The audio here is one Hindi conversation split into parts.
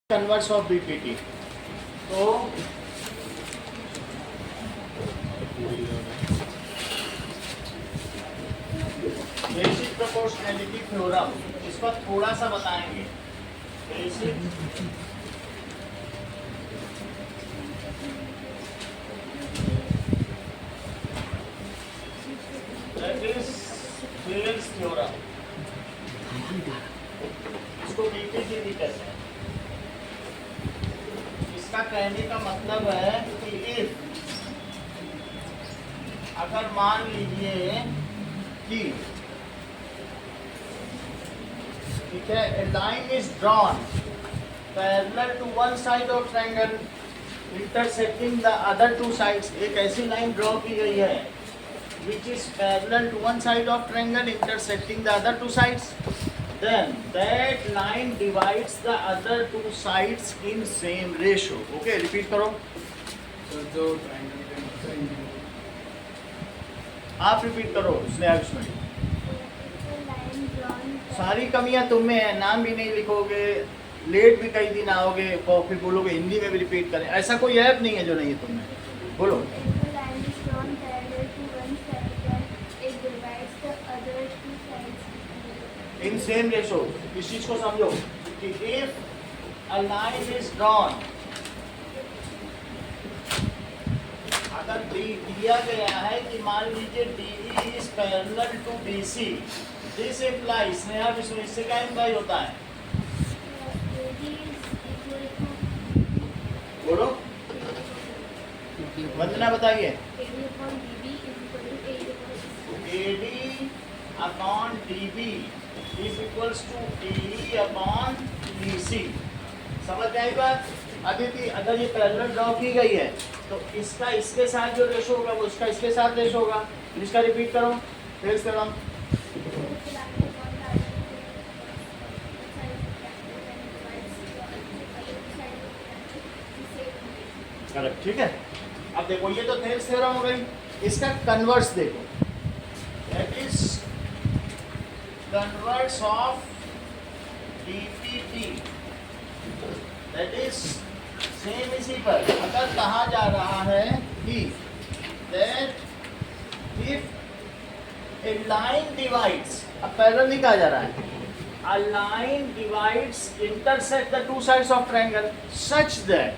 Converse of BPT. तो बेसिक प्रोपोर्शनैलिटी थ्योरम, इस पर थोड़ा सा बताएंगे। Basic that is Thales theorem, इसको बीपीटी भी कहते हैं। इसका कहने का मतलब है कि इफ अगर मान लीजिए कि ठीक है, a line is drawn parallel to one side of triangle intersecting the other two sides। एक ऐसी लाइन ड्रॉ की गई है which is parallel to one side of triangle intersecting the other two sides, then that line divides the other two sides in same ratio। okay, repeat करो। जो ट्रायंगल आप रिपीट करो स्नेहा विस्मय। सारी कमियां तुम में है, नाम भी नहीं लिखोगे, लेट भी कई दिन आओगे, फिर बोलोगे हिंदी में भी रिपीट करें। ऐसा कोई ऐप नहीं है जो नहीं है तुम में। बोलो। इन सेम रेशो, इस चीज को समझो कि if a line is drawn, अगर दिया गया है कि मान लीजिए DE is parallel to BC, this implies, Sneha Vishnu, इससे क्या इम्प्लाई होता है? बोलो, वंदना बताइए। AD upon DB is equals to DE upon BC। समझ में आई बात? अदिति, अगर ये पैरेलल ड्रॉ की गई है तो इसका इसके साथ जो रेशो होगा वो इसका इसके साथ रेशो होगा। इसका रिपीट करो, फिर करो। करेक्ट, ठीक है। अब देखो, ये तो थेल्स थ्योरम हो गई। इसका कन्वर्स देखो, that is converse of BPT, that is same इसी पर अगर कहा जा रहा है कि that if A line divides, अब पैरेलल नहीं कहा जा रहा है, a line divides intersect the two sides of triangle such that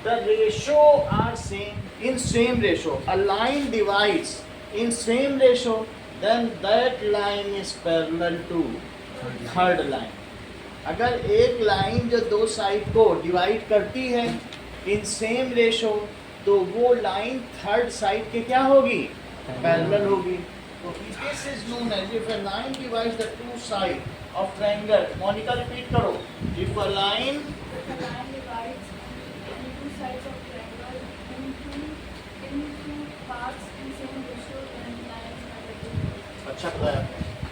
the ratio are same in same ratio, a line divides in same ratio, then that line is parallel to third line। अगर एक लाइन जो दो साइड को डिवाइड करती है इन सेम रेशो, तो वो लाइन थर्ड साइड के क्या होगी? पैरेलल होगी। तो this is known as if a line divides the two side of triangle. Monika repeat करो, इफ अ लाइन अच्छा बताया।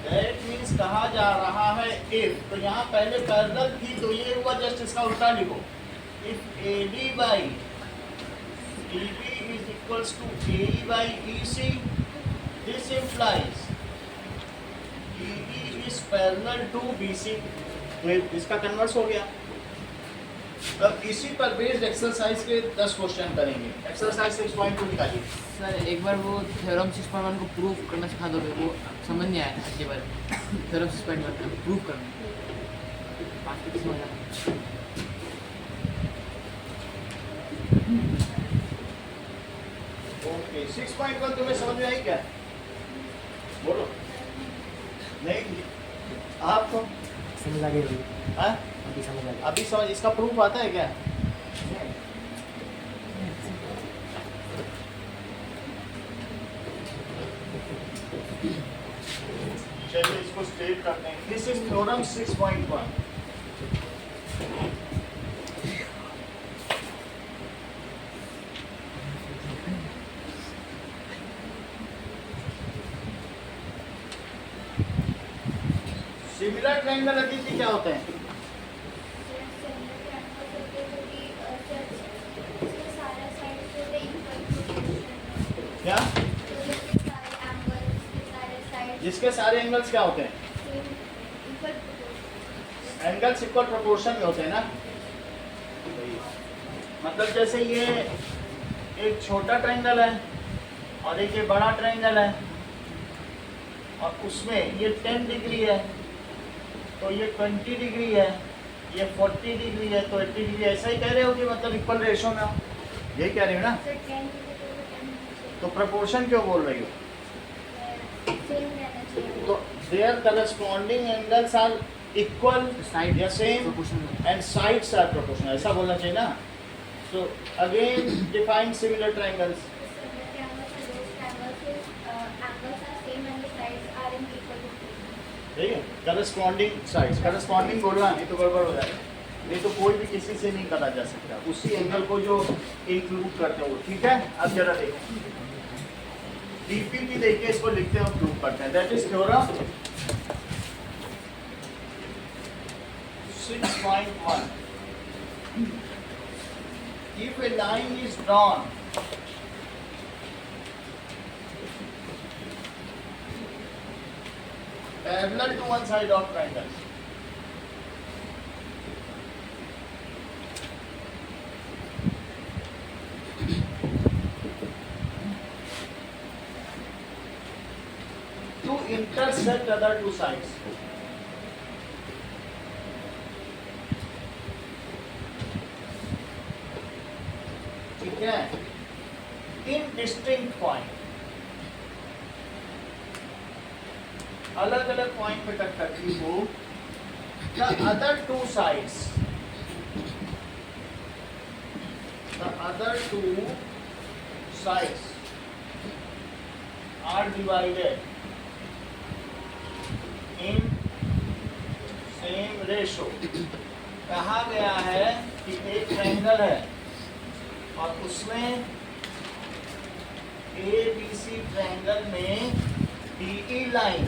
दैट मीन्स कहा जा रहा है इफ, तो यहाँ पहले पैरेलल थी तो ये हुआ, जस्ट इसका उल्टा लिखो। If AD by DB is equals to AE by EC, this implies DE is parallel to BC। तो इसका कन्वर्स हो गया। अब इसी पर बेस्ड एक्सरसाइज के 10 क्वेश्चन करेंगे। एक्सरसाइज 6.2 निकालिए। सर एक बार वो थ्योरम 6.1 को प्रूव करना सिखा दोगे, वो समझ नहीं आया था। बार थ्योरम 6.1 का प्रूव करना, बाकी समझ आया। ओके, 6.1 तुम्हें समझ में आई क्या? बोलो। नहीं, आपको समझ आ गई? हाँ, अभी समझ आ गई। अभी समझ, इसका प्रूफ आता है क्या? चलिए इसको स्टेट करते हैं। This is theorem 6.1। Similar triangle Aditi क्या होते हैं? क्या? जिसके सारे एंगल्स क्या होते हैं? एंगल्स इक्वल प्रोपोर्शन में होते हैं ना। मतलब जैसे ये एक छोटा ट्रायंगल है और एक ये बड़ा ट्रायंगल है और उसमें ये 10 डिग्री है तो ये 20 डिग्री है, ये 40 डिग्री है तो 80 डिग्री, ऐसा ही कह रहे हो कि मतलब इक्वल रेशो में हो, यही कह रही हो ना? तो प्रपोर्शन क्यों बोल रही हो? तो there corresponding angles are equal side या same proportional and sides are proportional, ऐसा बोलना चाहिए ना? So again define similar triangles. ठीक है, करस्पॉन्डिंग साइड्स, करस्पॉन्डिंग बोलना नहीं तो गड़बड़ हो जाएगा, नहीं तो कोई भी किसी से नहीं करा जा सकता उसी एंगल को जो इंक्लूड करते हो। ठीक है, अब जरा देखो डीपीटी देखिए, इसको लिखते हैं और प्रूव करते हैं। That is theorem 6.1। If a line is drawn parallel to one side of triangle, to intersect other two sides, ठीक है, इन डिस्टिंक्ट पॉइंट, अलग अलग पॉइंट पे कट करती हो, the other two sides are divided in same ratio। कहा गया है कि एक ट्रायंगल है और उसमें ABC ट्रायंगल में DE लाइन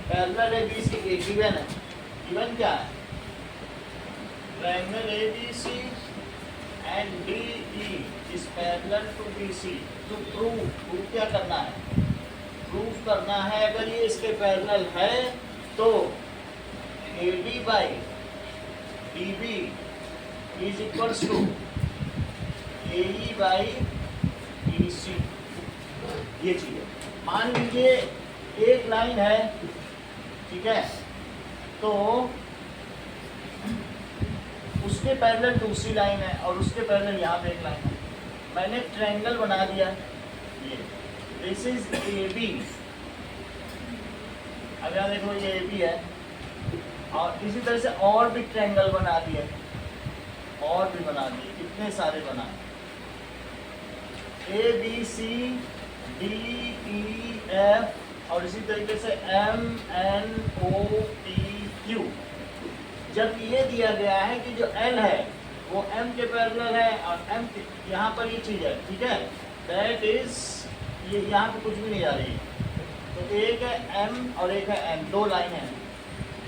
पैरेलल है BC के, गिवन है। गिवन क्या है? Triangle ABC and DE is parallel to BC। To prove क्या करना है? प्रूव करना है अगर ये इसके पैरेलल है तो AD by DB is equals to AE by BC। ये चीज है। मान लीजिए एक लाइन है, ठीक है, तो उसके पैरेलल दूसरी लाइन है और उसके पैरेलल यहाँ पे एक लाइन है। मैंने ट्रायंगल बना दिया, ये दिस इज AB। अब यहाँ देखो ये AB है और इसी तरह से और भी ट्रायंगल बना दिए, और भी बना दिए, कितने सारे बना, ABC DEF और इसी तरीके से MNOPQ। जब ये दिया गया है कि जो L है वो M के पैरेलल है और M के यहाँ पर ये चीज़ है, ठीक है, दैट इज ये यहाँ पे कुछ भी नहीं आ रही है। तो एक है M और एक है N, दो लाइन है,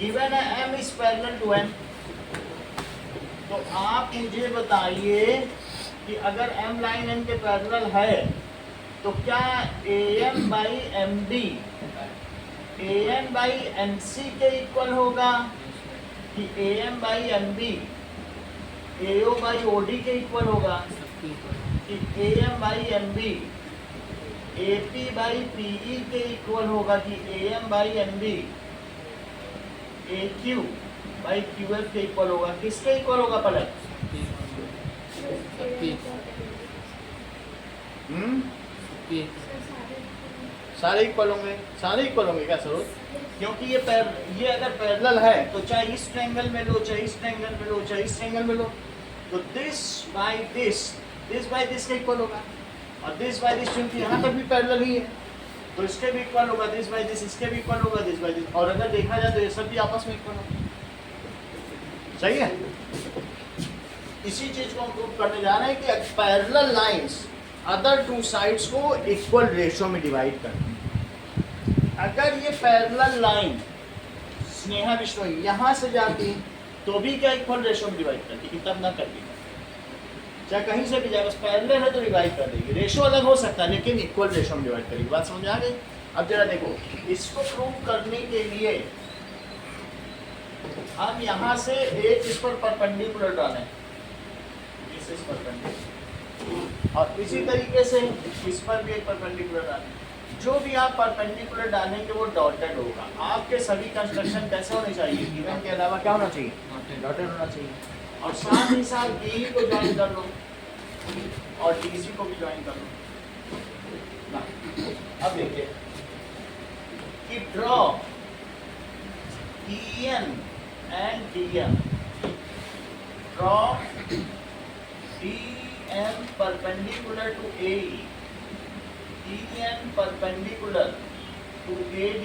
गिवन है M is parallel to N। तो आप मुझे बताइए कि अगर M लाइन N के पैरेलल है तो क्या AM by MD AN by NC के इक्वल होगा कि AM by MB AO by OD के इक्वल होगा कि AM by MB AP by PE के इक्वल होगा कि AM by MB AQ by QF के इक्वल होगा? किसके इक्वल होगा पलक? सारे इक्वल होंगे, सारे इक्वल होंगे क्या सर? क्योंकि ये अगर पैरेलल है तो चाहे इस ट्रायंगल में लो, चाहे इस ट्रायंगल में लो, चाहे इस ट्रायंगल में लो, तो दिस बाय दिस का इक्वल होगा और दिस बाय दिस, क्योंकि यहाँ तक भी पैरेलल ही है तो इसके भी इक्वल होगा, दिस बाय दिस इसके भी इक्वल होगा, दिस बाय दिस। और अगर देखा जाए तो ये सब भी आपस में इक्वल होगा। सही है? इसी चीज को हम प्रूव करने जा रहे हैं कि parallel lines other two sides को इक्वल रेशियो में डिवाइड करती हैं। अगर ये पैरेलल लाइन स्नेहा विष्णु यहाँ से जाती तो भी क्या इक्वल रेशियो में डिवाइड करती कि तब ना करती, चाहे कहीं से भी जाए, बस पैरेलल है तो डिवाइड कर देगी। रेशियो अलग हो सकता है लेकिन इक्वल रेशियो में डिवाइड करेगी। बात समझ आ गई? अब जरा देखो, इसको प्रूव करने के लिए हम यहाँ से एक इस पर परपेंडिकुलर डालें, दिस इज परपेंडिकुलर। और इसी तरीके से इस पर भी एक परपेंडिकुलर डालें। जो भी आप परपेंडिकुलर डालेंगे वो डॉटेड होगा। आपके सभी कंस्ट्रक्शन कैसे होने चाहिए, गिवन के अलावा क्या होना चाहिए, डॉटेड होना चाहिए। और साथ ही साथ बी को ज्वाइन कर लो और डीसी को भी ज्वाइन कर लो ना। अब देखिए कि draw EN and DM, draw DM perpendicular to AE, EN perpendicular to AD,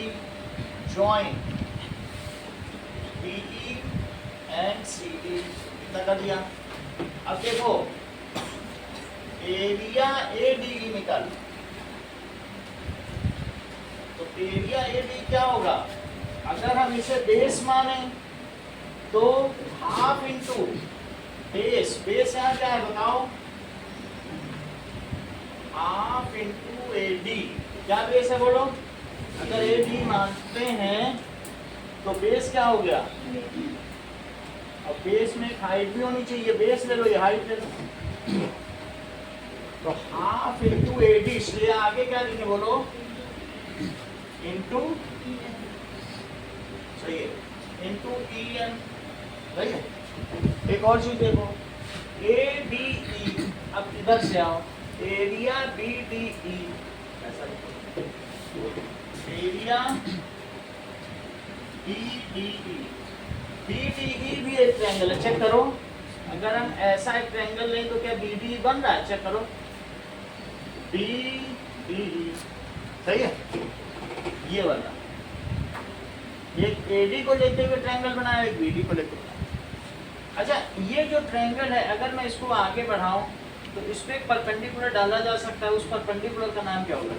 join DE and CD। कितना कर दिया? अब देखो एरिया ADE निकाल, तो एरिया AD क्या होगा? अगर हम इसे बेस माने तो हाफ इंटू बेस, बेस यहाँ क्या है बताओ, हाफ इंटू AD। क्या बेस है बोलो? अगर AD मानते हैं तो बेस क्या हो गया? और बेस में हाइट भी होनी चाहिए, बेस ले लो, ये हाइट ले लो, तो हाफ इंटू AD, इसलिए आगे क्या लिखे बोलो, इंटू, सही है, इंटू EN। सही है। एक और चीज देखो, ABE, अब इधर से आओ, एरिया BDE, ऐसा लिखो, एरिया BDE। BDE भी एक ट्रायंगल है, चेक करो। अगर हम ऐसा एक ट्रायंगल लें तो क्या BDE बन रहा है? चेक करो, BDE, सही है, ये वाला। एक AD को लेते हुए ट्रायंगल बनाया, एक BD को लेते हुए। अच्छा, ये जो ट्रायंगल है अगर मैं इसको आगे बढ़ाऊं तो इसमें एक परपेंडिकुलर डाला जा सकता है। उस परपेंडिकुलर का नाम क्या होगा?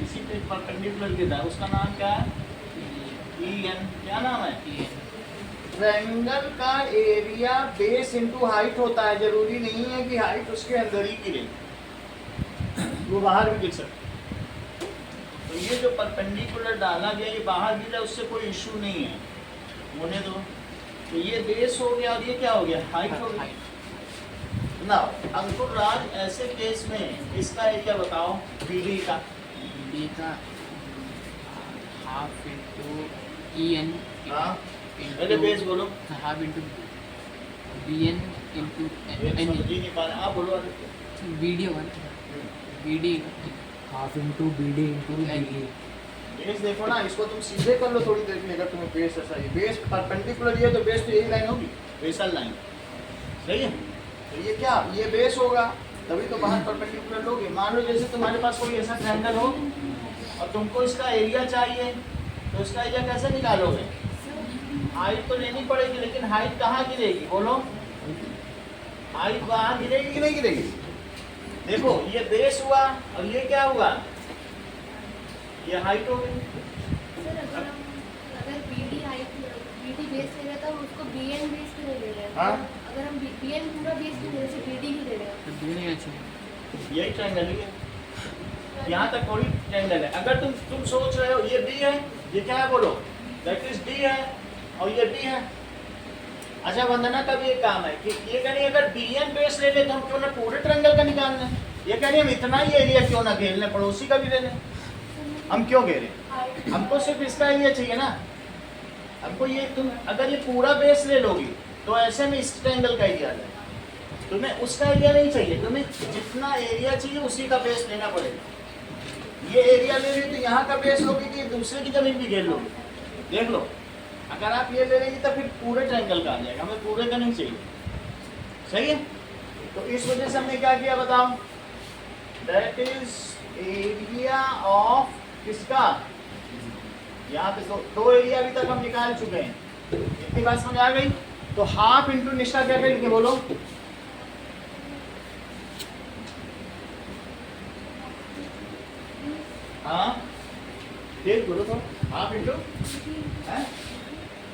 इसी पे परपेंडिकुलर गिरा है, उसका नाम क्या है? EN। क्या नाम है? EN। ट्रायंगल का एरिया बेस इनटू हाइट होता है, जरूरी नहीं है कि हाइट उसके अंदर ही गिरे, वो बाहर भी गिर सकता है। तो ये जो परपेंडिकुलर डाला गया ये बाहर गिरा, उससे कोई इशू नहीं है, होने दो। तो ये बेस हो गया और ये क्या हो गया? हाइट हो गया ना। अंकुर राज, ऐसे केस में इसका एरिया बताओ, BD का। BD का हाफ इंटू EN, हाँ, पहले बेस बोलो। हाफ इंटू BN इंटू समझ ही नहीं पा रहे, आप बोलो। BD होगा, BD half into BD into DE। Base देखो ना, इसको तुम सीधे कर लो थोड़ी देर में। अगर तुम्हें बेस ऐसा है, बेस परपेंडिकुलर है तो बेस तो यही लाइन होगी, बेसल लाइन, सही है। तो ये क्या, ये बेस होगा, तभी तो बाहर परपेंडिकुलर लोगे। मान लो जैसे तुम्हारे पास कोई ऐसा ट्रायंगल हो और तुमको इसका एरिया चाहिए, तो इसका एरिया कैसे निकालोगे? हाइट तो लेनी पड़ेगी, लेकिन हाइट कहाँ गिरेगी बोलो? हाइट बाहर गिरेगी कि नहीं गिरेगी? देखो ये बेस हुआ और ये क्या हुआ? ये हाइट हो गई। सर अगर BD हाइट, BD बेस ले रहा था, उसको BN बेस क्यों नहीं ले रहे हैं? हाँ? अगर हम BN पूरा बेस क्यों ले रहे हैं, BD ही ले रहे हैं? तो BD नहीं अच्छा। यही ट्रायंगल है, यहाँ तक थोड़ी ट्रायंगल है। अगर तुम सोच रहे हो ये D है, ये क्या है बोलो? दैट इज D है और ये B है। अच्छा, वंदना का भी एक काम है कि ये कह रही है अगर BN बेस ले ले तो हम क्यों ना पूरे ट्रायंगल का निकाल लें। ये कह रही है हम इतना ही एरिया क्यों ना घेर लें, पड़ोसी का भी ले लें। हम क्यों घेरे? हमको सिर्फ इसका एरिया चाहिए ना। हमको ये, तुम अगर ये पूरा बेस ले लोगी तो ऐसे में इस ट्रायंगल का एरिया आ जाएगा। तुम्हें उसका एरिया नहीं चाहिए, तुम्हें जितना एरिया चाहिए उसी का बेस लेना पड़ेगा। ये एरिया ले रही तो यहाँ का बेस लोगी कि दूसरे की जमीन भी घेर लोगी? देख लो, अगर आप ये ले लेंगे तो फिर पूरे ट्रायंगल का आ जाएगा, हमें पूरे का नहीं चाहिए, सही है। तो इस वजह से हमने क्या किया बताओ? दैट इज एरिया ऑफ किसका? यहाँ पे दो एरिया अभी तक हम निकाल चुके हैं, इतनी बात समझ आ गई। तो हाफ इंटू निष्ठा क्या करेंगे बोलो? हाँ देख बोलो तो, हाफ इंटू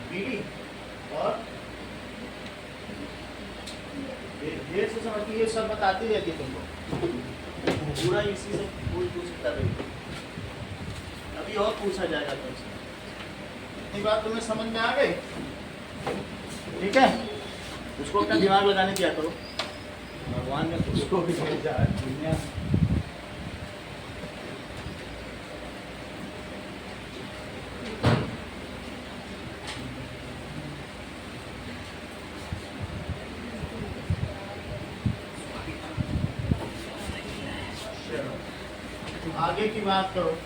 BD और देर से समझती, ये सब बताती रहती है तुमको, पूरा इसी से पूछता रहेगी। अभी और पूछा जाएगा तुमसे। इतनी बात तुम्हें समझ में आ गई? ठीक है, उसको अपना दिमाग लगाने दिया करो। भगवान ने उसको भी भेजा है दुनिया में। आगे की बात करो।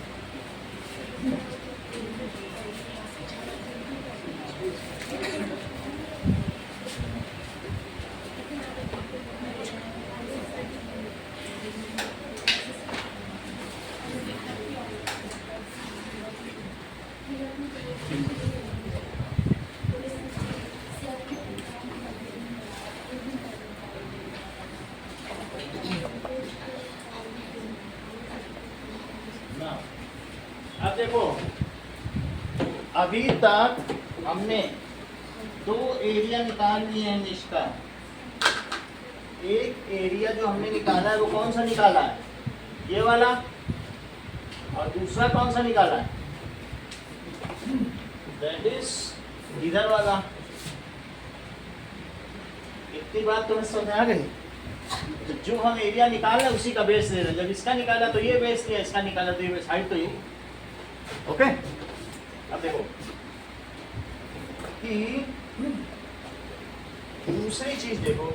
ना, अब देखो, अभी तक हमने दो एरिया निकाल लिए हैं इसका। एक एरिया जो हमने निकाला है वो कौन सा निकाला है, ये वाला, और दूसरा कौन सा निकाला है, दैट इज इधर वाला। इतनी बात तुम्हें समझ आ गई? तो जो हम एरिया निकाल रहे हैं उसी का बेस ले रहे हैं। जब इसका निकाला तो ये बेस लिया, इसका निकाला तो ये बेस, हाइट तो ये। ओके, अब देखो कि दूसरी चीज देखो,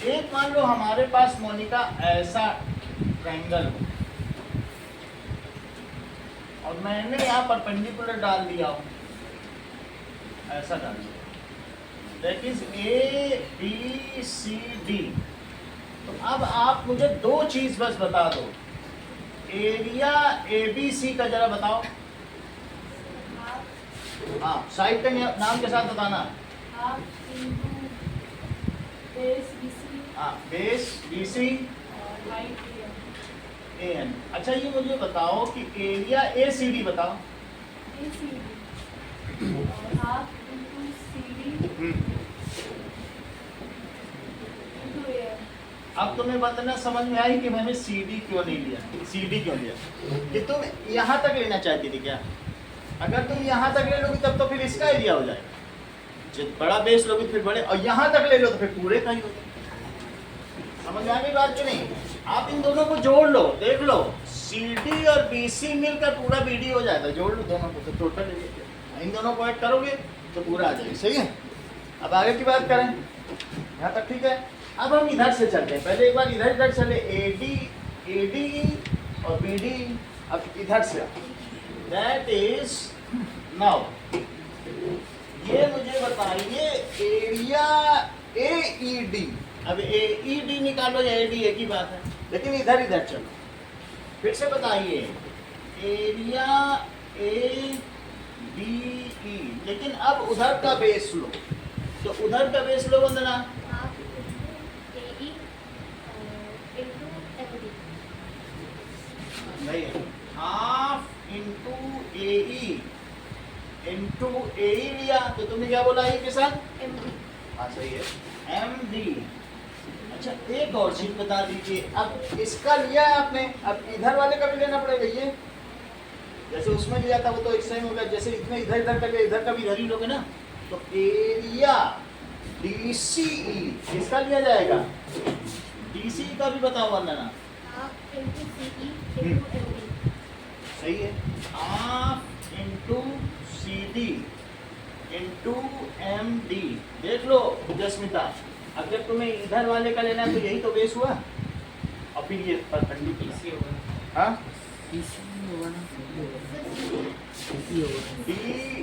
एक मान लो हमारे पास मोनिका ऐसा ट्रायंगल हो और मैंने यहाँ परपेंडिकुलर डाल दिया हो, ऐसा डाल दिया, that is A B C D. तो अब आप मुझे दो चीज बस बता दो, एरिया ए बी सी का जरा बताओ। हाँ, साइड का नाम के साथ बताना। हाँ, base B C A N. अच्छा, ये मुझे बताओ कि एरिया ए सी डी बताओ। अब तुम्हें बताना समझ में आई कि मैंने सी डी क्यों नहीं लिया, सी डी क्यों लिया, कि तुम यहाँ तक लेना चाहती थी क्या? अगर तुम यहाँ तक ले लोगी तब तो फिर इसका एरिया हो जाएगा, जब बड़ा बेस लोगी फिर बड़े, और यहाँ तक ले लो तो फिर पूरे का ही हो जाएगा। समझ में आ गई बात की नहीं? आप इन दोनों को जोड़ लो, देख लो, सी डी और बी सी मिलकर पूरा बी डी हो जाएगा। जोड़ लो दोनों को तो टोटल इन दोनों को ऐड करोगे तो पूरा आ जाएगा। सही है? अब आगे की बात करें, यहाँ तक ठीक है। अब हम इधर से चलते हैं, पहले एक बार इधर चले, ए डी और बी डी। अब इधर से दैट इज नाउ, ये मुझे बताइए एरिया ए ई डी। अब ए ई डी निकालो या ए डी एक ही बात है, लेकिन इधर चलो, फिर से बताइए एरिया ए बी ई, लेकिन अब उधर का बेस लो। तो उधर का बेस लो वंदना, नहीं, हाफ इंटू ए इंटू ए लिया, तो तुमने क्या बोला ए के साथ? हाँ सही है, एम डी। अच्छा, एक और चीज बता दीजिए, अब इसका लिया है आपने, अब इधर वाले का भी लेना पड़ेगा। ये जैसे उसमें लिया था वो तो एक सेम होगा, जैसे इसमें इधर का लिया, इधर का भी इधर ही लोगे ना। तो एरिया डी सी ई इसका लिया जाएगा, डी सी का भी बताओ वंदना। सही है, half into C D into M D. देख लो जस्मिता, अगर तुम्हें इधर वाले का लेना है तो यही तो बेस हुआ, और फिर ये परपेंडिकुलर। हाँ, डी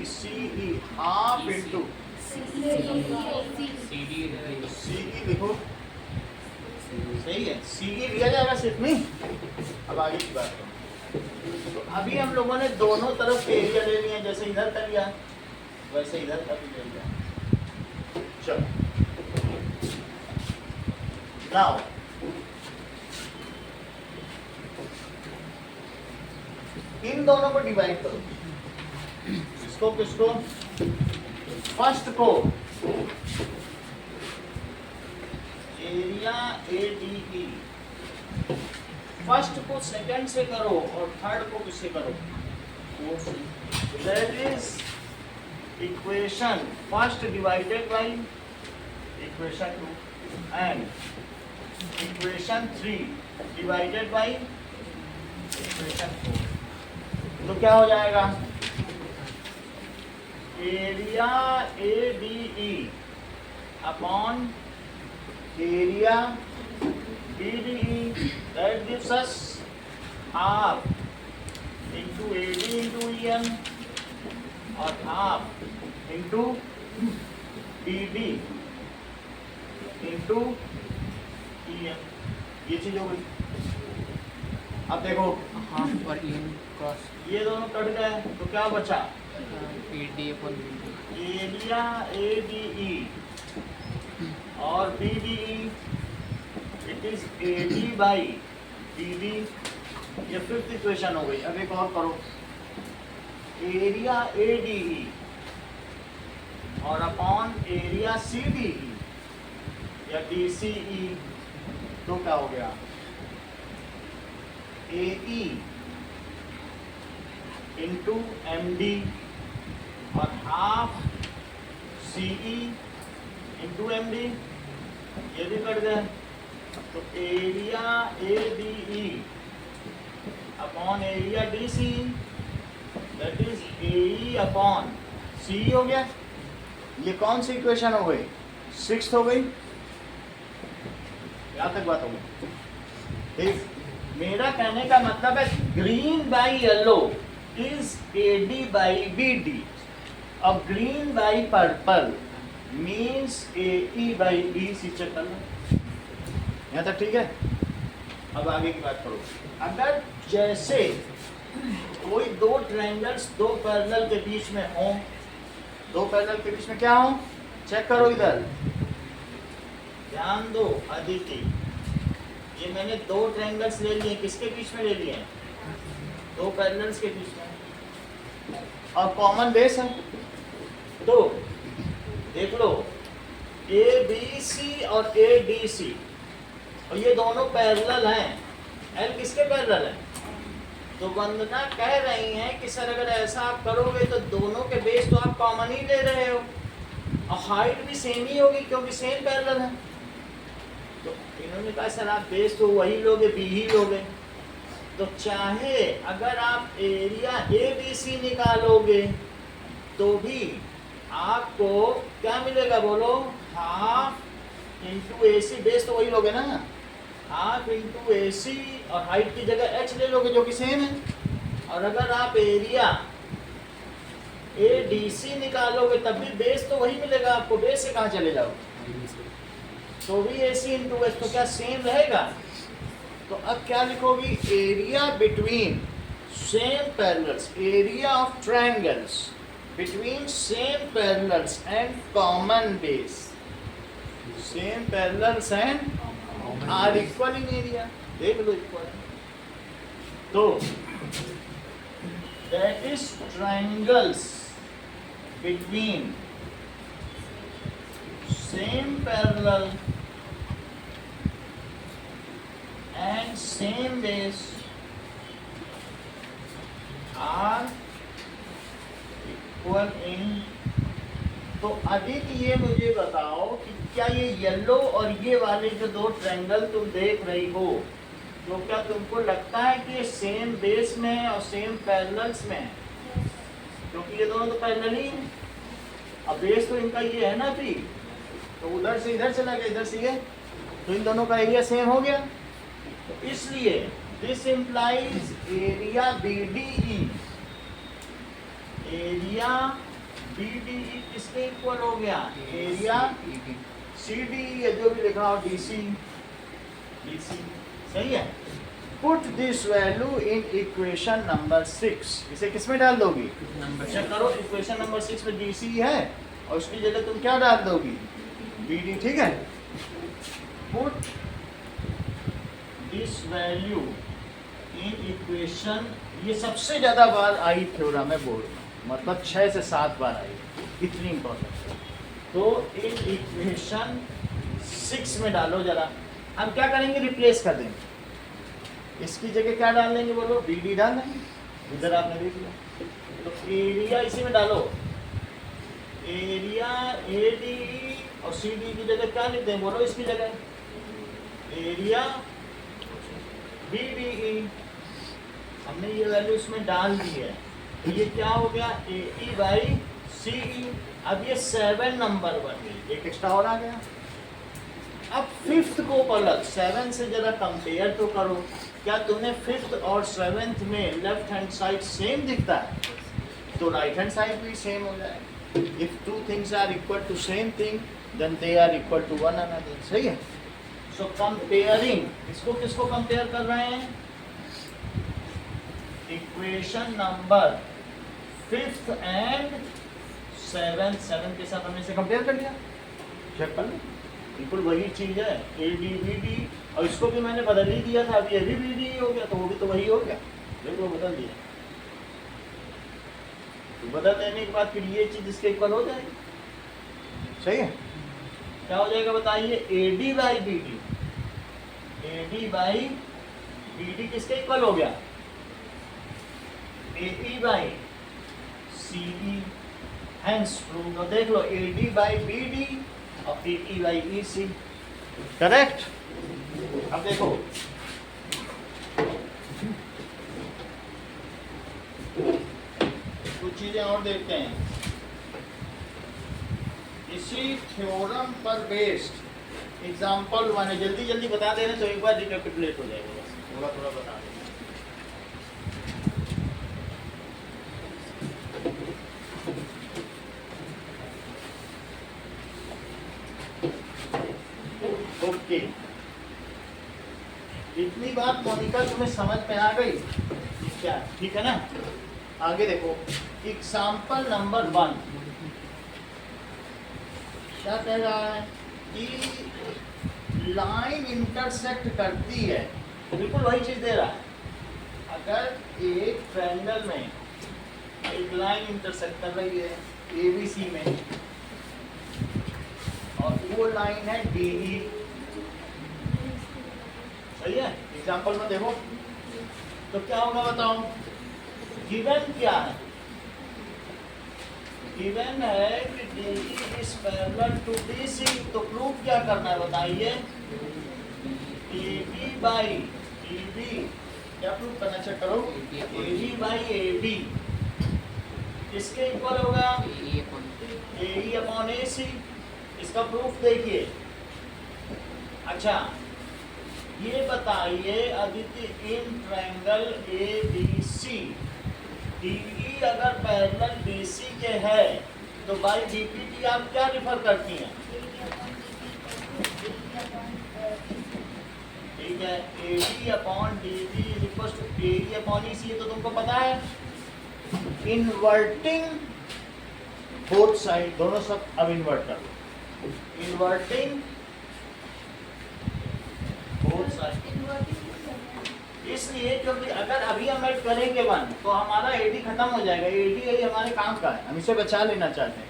सी ई हाफ इंटू सी ई लिखो। सही है, सी ई लिया जाएगा सिर्फ नहीं। अब आगे की बात करो, तो अभी हम लोगों ने दोनों तरफ के एरिया ले लिए, जैसे इधर का लिया वैसे इधर का भी ले लिया। चलो नाउ इन दोनों को डिवाइड करो, इसको किसको? फर्स्ट को area A D E, first को सेकंड से करो और थर्ड को किससे करो? That is equation first divided by equation 2 and equation 3 divided by equation 4. तो क्या हो जाएगा? Area ADE upon area BDE, that gives us half into AD into EM और half into BD into EM. ये चीज हो गई. अब देखो हाफ और इन क्रॉस ये दोनों कट गए तो क्या बचा? AD upon BD. Area ADE और BDE, it is AD by BD. ये फिफ्थ इक्वेशन हो गई. अब एक और करो, एरिया ADE और अपॉन एरिया CDE या DCE, तो क्या हो गया? AE इंटू MD और हाफ CE इंटू MD, ये भी कट गए. तो area ADE upon area DCE, that is AE upon CE हो गया. ये कौन सी इक्वेशन हो गई? 6th हो गई. यहाँ तक बात हो गई. ठीक, मेरा कहने का मतलब है green by yellow is AD by BD. अब green by purple means AE by BC. Check कर लो. यहाँ तक ठीक है. अब आगे की बात करो. अगर जैसे कोई दो ट्रायंगल्स दो पैरेलल के बीच में हो, दो पैरेलल के बीच में क्या हो? चेक करो इधर, ध्यान दो अदिति. ये मैंने दो ट्रायंगल्स ले लिए. किसके बीच में ले लिए हैं? दो पैरेलल्स के बीच में. और कॉमन बेस है. तो देख लो ABC और ADC, और ये दोनों पैरेलल हैं. L किसके पैरेलल है? तो वंदना कह रही हैं कि सर अगर ऐसा आप करोगे तो दोनों के बेस तो आप कॉमन ही ले रहे हो और हाइट भी सेम ही होगी क्योंकि सेम पैरेलल है. तो इन्होंने कहा सर आप बेस तो वही लोगे, B ही लोगे. तो चाहे अगर आप एरिया ABC निकालोगे तो भी आपको क्या मिलेगा? बोलो. हाफ इंटू AC, बेस तो वही लोगे ना. हाफ इंटू AC और हाइट की जगह H ले लोगे जो कि सेम है. और अगर आप एरिया ADC निकालोगे तब भी बेस तो वही मिलेगा आपको. बेस से कहाँ चले जाओगे? तो भी AC इंटू H, तो क्या सेम रहेगा? तो अब क्या लिखोगी? Area between same parallels, area of triangles between same parallels and common base. Same parallels and are equal in area. देख लो इक्वल. तो that is triangles between same parallel and same base are equal in. तो आदित्य ये मुझे बताओ कि क्या ये येलो और ये वाले जो दो ट्रायंगल तुम देख रही हो, तो क्या तुमको लगता है कि ये सेम बेस में है और सेम पैरेलल्स में है? क्योंकि ये दोनों तो पैरेलल ही हैं. अब बेस तो इनका ये है ना भी, तो उधर से इधर चला गया, इधर से ये, तो इन दोनों का एरिया सेम हो गया. तो इसलिए this implies area BDE, area BDE किसके इक्वल हो गया? एरिया CDE या जो भी लिखा हो DC. सही है. Put this value in equation number 6. इसे किस में डाल दोगी? चेक करो. इक्वेशन नंबर 6 में DC है और उसकी जगह तुम क्या डाल दोगी? BD. ठीक है. Put this value in equation. ये सबसे ज्यादा बार आई थ्योरम में बोर्ड में, मतलब 6 से 7 बार आई. इतनी इंपॉर्टेंट. तो इन इक्वेशन 6 में डालो जरा. हम क्या करेंगे? रिप्लेस कर देंगे. इसकी जगह क्या डाल देंगे? बोलो. BD डाल देंगे. इधर आपने देख लिया, तो एरिया इसी में डालो, एरिया ए डी और सी डी की जगह क्या लिखते हैं बोलो इसकी जगह, एरिया बी डी ई, हमने ये वैल्यू इसमें डाल दी है, तो ये क्या हो गया ए ई बाई सी ई। अब ये 7 नंबर बन गई, एक एक्स्ट्रा और आ गया। अब फिफ्थ को पलट 7 से जरा कंपेयर तो करो, क्या तुम्हें फिफ्थ और 7th में लेफ्ट हैंड साइड सेम दिखता है, तो राइट हैंड साइड भी सेम हो जाए। If two things are equal to same thing, then they are equal to one another. सही है? So comparing, इसको किसको कंपेयर कर रहे हैं? Equation number 5th and 7th, 7 के साथ हमने इसे कंपेयर कर लिया, चेक कर लो, बिल्कुल वही चीज है, ए डी बी डी, और इसको भी मैंने बदल ही दिया था, अब ये भी बी डी हो गया, तो वो भी तो वही हो गया, देखो बदल दिया। तो बदल देने के बाद फिर ये चीज इसके इक्वल हो जाएगी, सही है? क्या हो जाएगा बताइए, A D by B D, A D by B D किसके इक्वल हो गया, A E by C E, hence proved. और देख लो A D by B D और A E by E C, correct? अब देखो कुछ चीजें और देखते हैं, इसी थ्योरम पर बेस्ड एग्जांपल 1 है, जल्दी जल्दी बता दे रहे तो एक बार रिकैपिटुलेट हो जाएगा, बस थोड़ा थोड़ा बता दें। ओके, इतनी बात मोनिका तुम्हें समझ में आ गई क्या? ठीक है ना? आगे देखो, एग्जाम्पल नंबर 1 क्या कह रहा है कि लाइन इंटरसेक्ट करती है, बिल्कुल वही चीज दे रहा है। अगर एक ट्रायंगल में एक लाइन इंटरसेक्ट कर रही है ABC में, और वो लाइन है DE, सही है? एग्जाम्पल में देखो तो क्या होगा बताओ, गिवन क्या है, गिवन है कि DE is parallel to BC, तो प्रूफ क्या करना है बताइए, AB बाई DB, क्या प्रूफ करना, चेक करो, AB बाई AB किसके इक्वल होगा, AE अपॉन AC, इसका प्रूफ देखिए। अच्छा ये बताइए Aditi, in triangle ABC DE अगर पैरेलल BC के है तो बाई BPT आप क्या रिफर करती हैं, ठीक है, AD upon DB is equal to AE upon EC, ये तो तुमको पता है। इन्वर्टिंग बोथ साइड, दोनों सब अब इन्वर्ट कर लो, इन्वर्टिंग बोथ साइड, इसलिए क्योंकि अगर अभी हम ऐड करेंगे 1 तो हमारा AD खत्म हो जाएगा, AD यही हमारे काम का है, हम इसे बचा लेना चाहते हैं,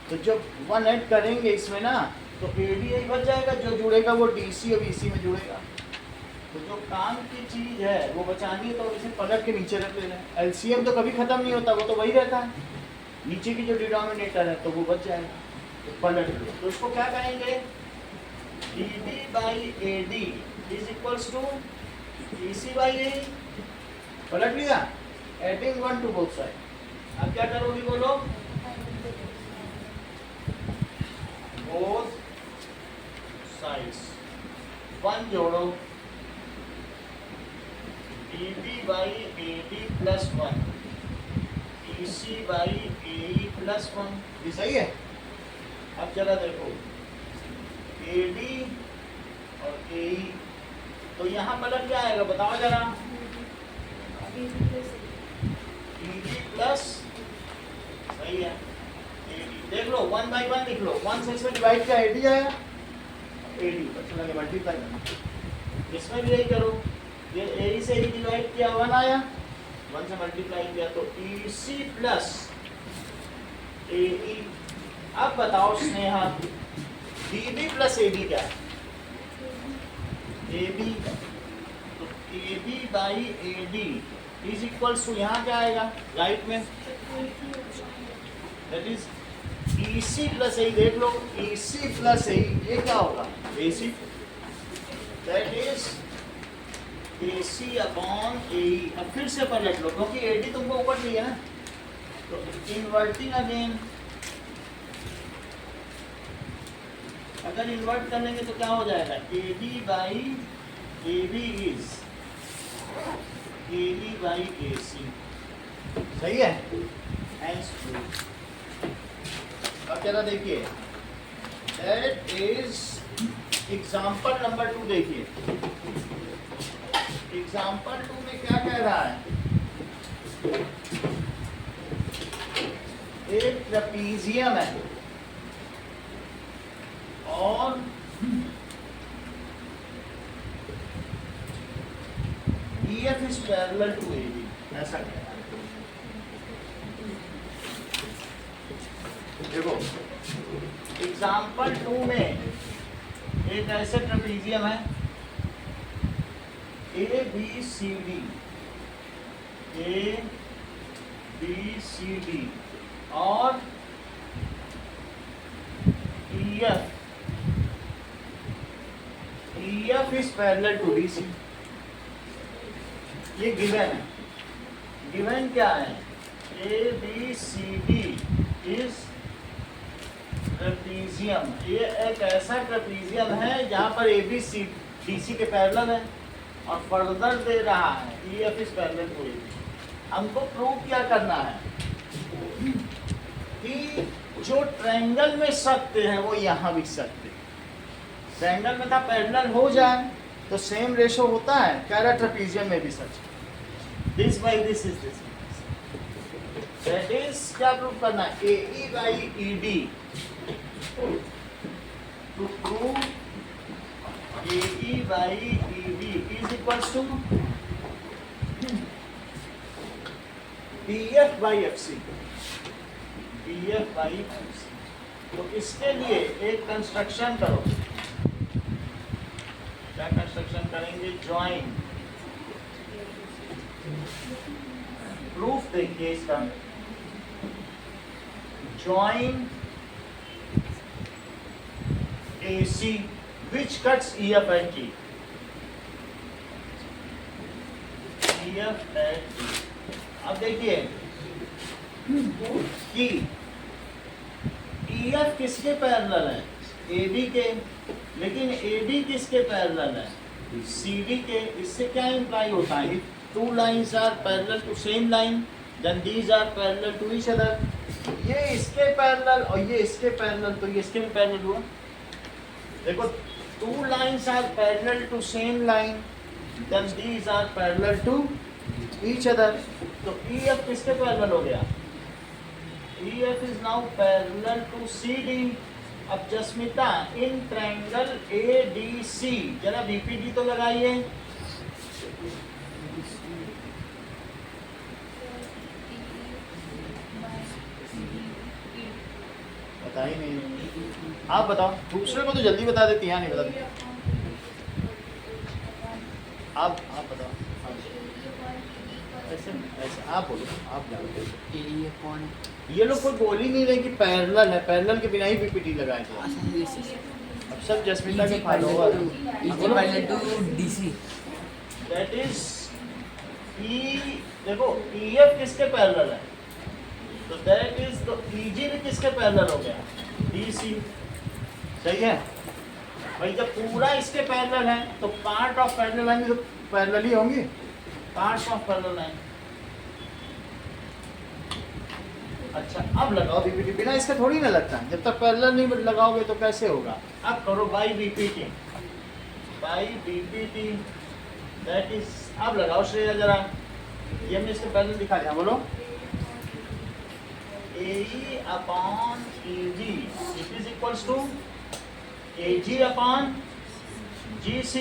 तो जब 1 ऐड करेंगे इसमें ना तो AD यही बच जाएगा, जो जुड़ेगा वो DC और BC में जुड़ेगा, तो जो काम की चीज है वो बचानी है, तो इसे पलट के नीचे रख लेना है। LCM तो कभी खत्म नहीं होता, वो तो वही रहता है, नीचे की जो डिनोमिनेटर है तो वो बच जाएगा, तो पलट लो, तो उसको क्या कहेंगे, DD by AD is equals to EC by AE, पलट लिया, एडिंग 1 टू बोथ साइड। अब क्या करोगी बोलो, बोथ साइड्स 1 जोड़ो, DB by AD plus 1, EC by AE plus 1, ये सही है? अब जरा देखो AD और AE, तो यहाँ पलट क्या आएगा बताओ जरा, DB प्लस, सही है, AD, देख लो 1 बाई 1 लिख लो, 1 से इसमें डिवाइड किया AD आया, AD बच्चों लगे मल्टीप्लाई करना, इसमें भी यही करो, ये AE से ही डिवाइड किया 1 आया, 1 से मल्टीप्लाई किया तो EC प्लस AE। अब बताओ स्नेहा, DB प्लस AD क्या है, AB, तो AB by AD is equals to, यहाँ क्या आएगा राइट में, that is EC plus A, देख लो EC प्लस ए, ये क्या होगा AC, that is AC upon AE। अब फिर से पलट लो क्योंकि AD तुमको ऊपर लिया ना, तो इन्वर्टिंग अगेन, अगर इन्वर्ट कर लेंगे तो क्या हो जाएगा, AD by AB is AE by AC, सही है, हैंस प्रूफ। अब जरा देखिए, दैट इज एग्जाम्पल नंबर 2, देखिए एग्जाम्पल 2 में क्या कह रहा है, एक ट्रेपीजियम है और EF is parallel to AB, ऐसा कह रहा है। देखो एग्जाम्पल 2 में एक ऐसे ट्रेपीजियम है ABCD, ABCD और EF is parallel to DC। ये गिवन है, गिवन क्या है, ABCD इज ट्रेपीजियम, ये एक ऐसा ट्रेपीजियम है जहाँ पर ABC DC के पैरेलल है और फर्दर दे रहा है EF is parallel to AB। हमको प्रूव क्या करना है कि जो ट्रायंगल में सत्य है वो यहाँ भी सत्य है, ट्रायंगल में था पैरेलल हो जाए तो सेम रेशो होता है, कह रहा ट्रेपीजियम में भी सच है, this by this is this, that is क्या प्रूव करना है, AE by ED to prove AE by ED is equals to BF by FC, BF by FC। तो इसके लिए एक कंस्ट्रक्शन करो, क्या कंस्ट्रक्शन करेंगे, ज्वाइन, प्रूफ देखिए इसका, join AC which cuts EF at G, EF at G। अब देखिए कि EF किसके पैरेलल है, AB के, लेकिन AB किसके पैरेलल है, CD के। इससे क्या इंप्लाई होता है, two lines are parallel to same line, then these are parallel to each other. ये इसके पैरेलल और ये इसके पैरेलल, तो ये इसके भी पैरेलल हुआ। देखो two lines are parallel to same line, then these are parallel to each other. तो EF किसके पैरेलल हो गया, EF is now parallel to CD। अब जस्मिता इन ट्रायंगल ADC जरा BPD तो लगाइए, बता ही नहीं, आप बताओ, दूसरे को तो जल्दी बता देती है, नहीं बताती, आप बताओ, ऐसे ऐसे आप बोलो, आप जानो। ये लोग कोई बोल ही नहीं रहे कि पैरेलल है, पैरेलल के बिना ही BPD लगाए थे। अब सब जस्मिता के फॉलोअर, दैट इज देखो EF किसके पैरेलल है, तो दैट इज, तो EG भी किसके पैरेलल हो गया, DC। सही है भाई, जब पूरा इसके पैरेलल है तो पार्ट ऑफ पैरेलल लाइन तो पैरेलल ही होंगी, पार्ट ऑफ पैरेलल लाइन। अच्छा अब लगाओ BPD, बिना इसके थोड़ी ना लगता है, जब तक पैरेलल नहीं लगाओगे तो कैसे होगा। अब करो by BPT, by BPT that is, अब लगाओ श्रेया जरा, ये हमने इसके पैरेलल दिखा दिया, बोलो AE upon EG it is equals to AG upon GC।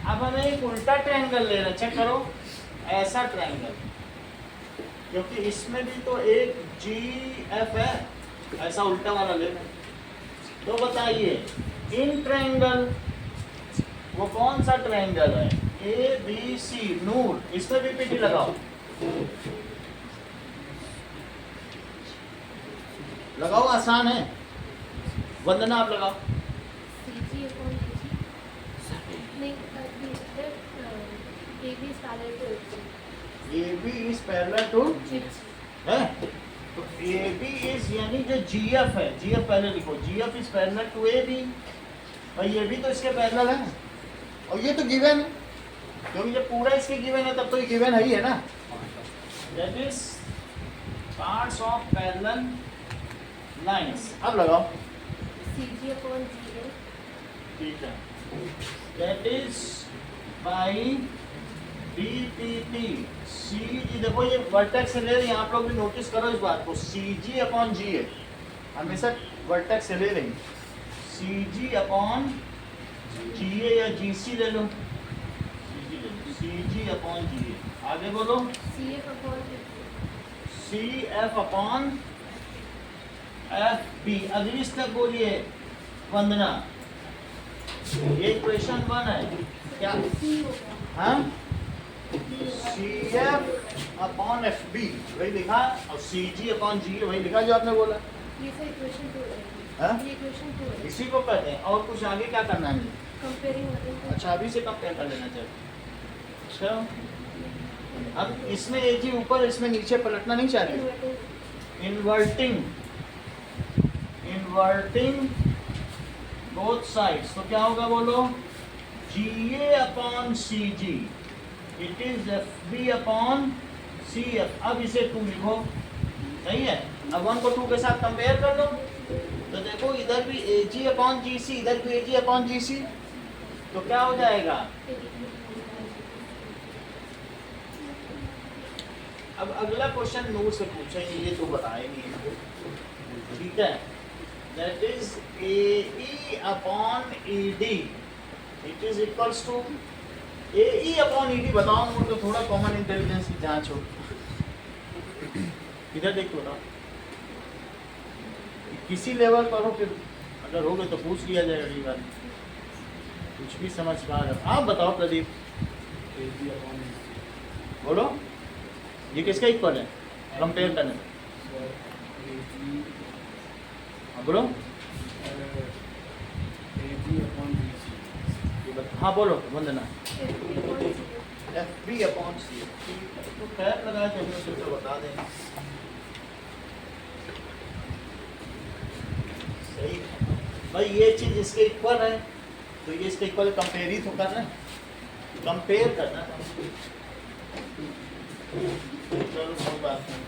अब हमें एक उल्टा ट्रायंगल लेना, चेक करो ऐसा ट्रायंगल, क्योंकि इसमें भी तो एक GF है, ऐसा उल्टा वाला लेना। तो बताइए इन ट्रायंगल वो कौन सा ट्रायंगल है, ABC, नूर, इसमें BPD लगाओ, लगाओ, आसान है। वंदना आप लगाओ। CG upon DG नहीं AB is parallel to HG AB is parallel to है, तो AB इज यानी जो GF है, GF पहले लिखो, GF is parallel to AB। भाई ये भी तो इसके पैरेलल है, और ये तो गिवन है, क्योंकि जब पूरा इसके गिवन है तब तो ये गिवन है ही है ना। That is parts of parallel lines. अब लगाओ। CG upon GL ठीक है, that is by BPT CG। देखो ये वर्टेक्स से ले रही हैं, आप लोग भी नोटिस करो इस बात को। CG अपॉन GA हमेशा वर्टेक्स से ले रही, CG अपॉन GA या GC ले लो, CG अपॉन GA। आगे बोलो। CF upon CF upon FB। अगली स्टेप बोलिए वंदना। ये इक्वेशन 1 है क्या? C होगा हाँ, CF अपॉन FB वही लिखा, और CG अपॉन GA वही लिखा जो आपने बोला। ये सर इक्वेशन 2 है। हाँ? ये इक्वेशन 2 है। इसी को कहते हैं। और कुछ आगे क्या करना है? कंपेयरिंग नथिंग अच्छा, अभी से कंपेयर कर लेना चाहिए। अच्छा, अब इसमें AG ऊपर, इसमें नीचे पलटना नहीं चाहिए। इन्वर्टिंग बोथ साइड्स, तो क्या होगा बोलो? GA upon CG it is FB upon CF। अब इसे 2 लिखो, सही है। अब 1 को 2 के साथ कंपेयर कर लो, तो देखो इधर भी AG अपॉन GC, इधर भी AG अपॉन GC, तो क्या हो जाएगा? अब अगला क्वेश्चन नोट से पूछेंगे, ये तो बताए नहीं, ठीक है। That is AE upon ED it is equals to AE upon ED। बताओ नोट, तो थोड़ा कॉमन इंटेलिजेंस की जांच हो। इधर देखो ना, किसी लेवल पर हो, फिर अगर हो गए तो पूछ लिया जाएगा अगली बार, कुछ भी समझ पा रहे हो। आप बताओ प्रदीप, AG upon बोलो ये किसका इक्वल है कंपेयर करने में? हाँ बोलो। AG upon GC। हाँ बोलो वंदना। FB upon CF FB upon CF, तो कैप लगाए थे हमने, फिर तो बता दें। सही भाई, ये चीज इसके इक्वल है, तो ये इसके इक्वल कंपेयर ही तो करना है, कंपेयर करना है। चलो कोई बात नहीं।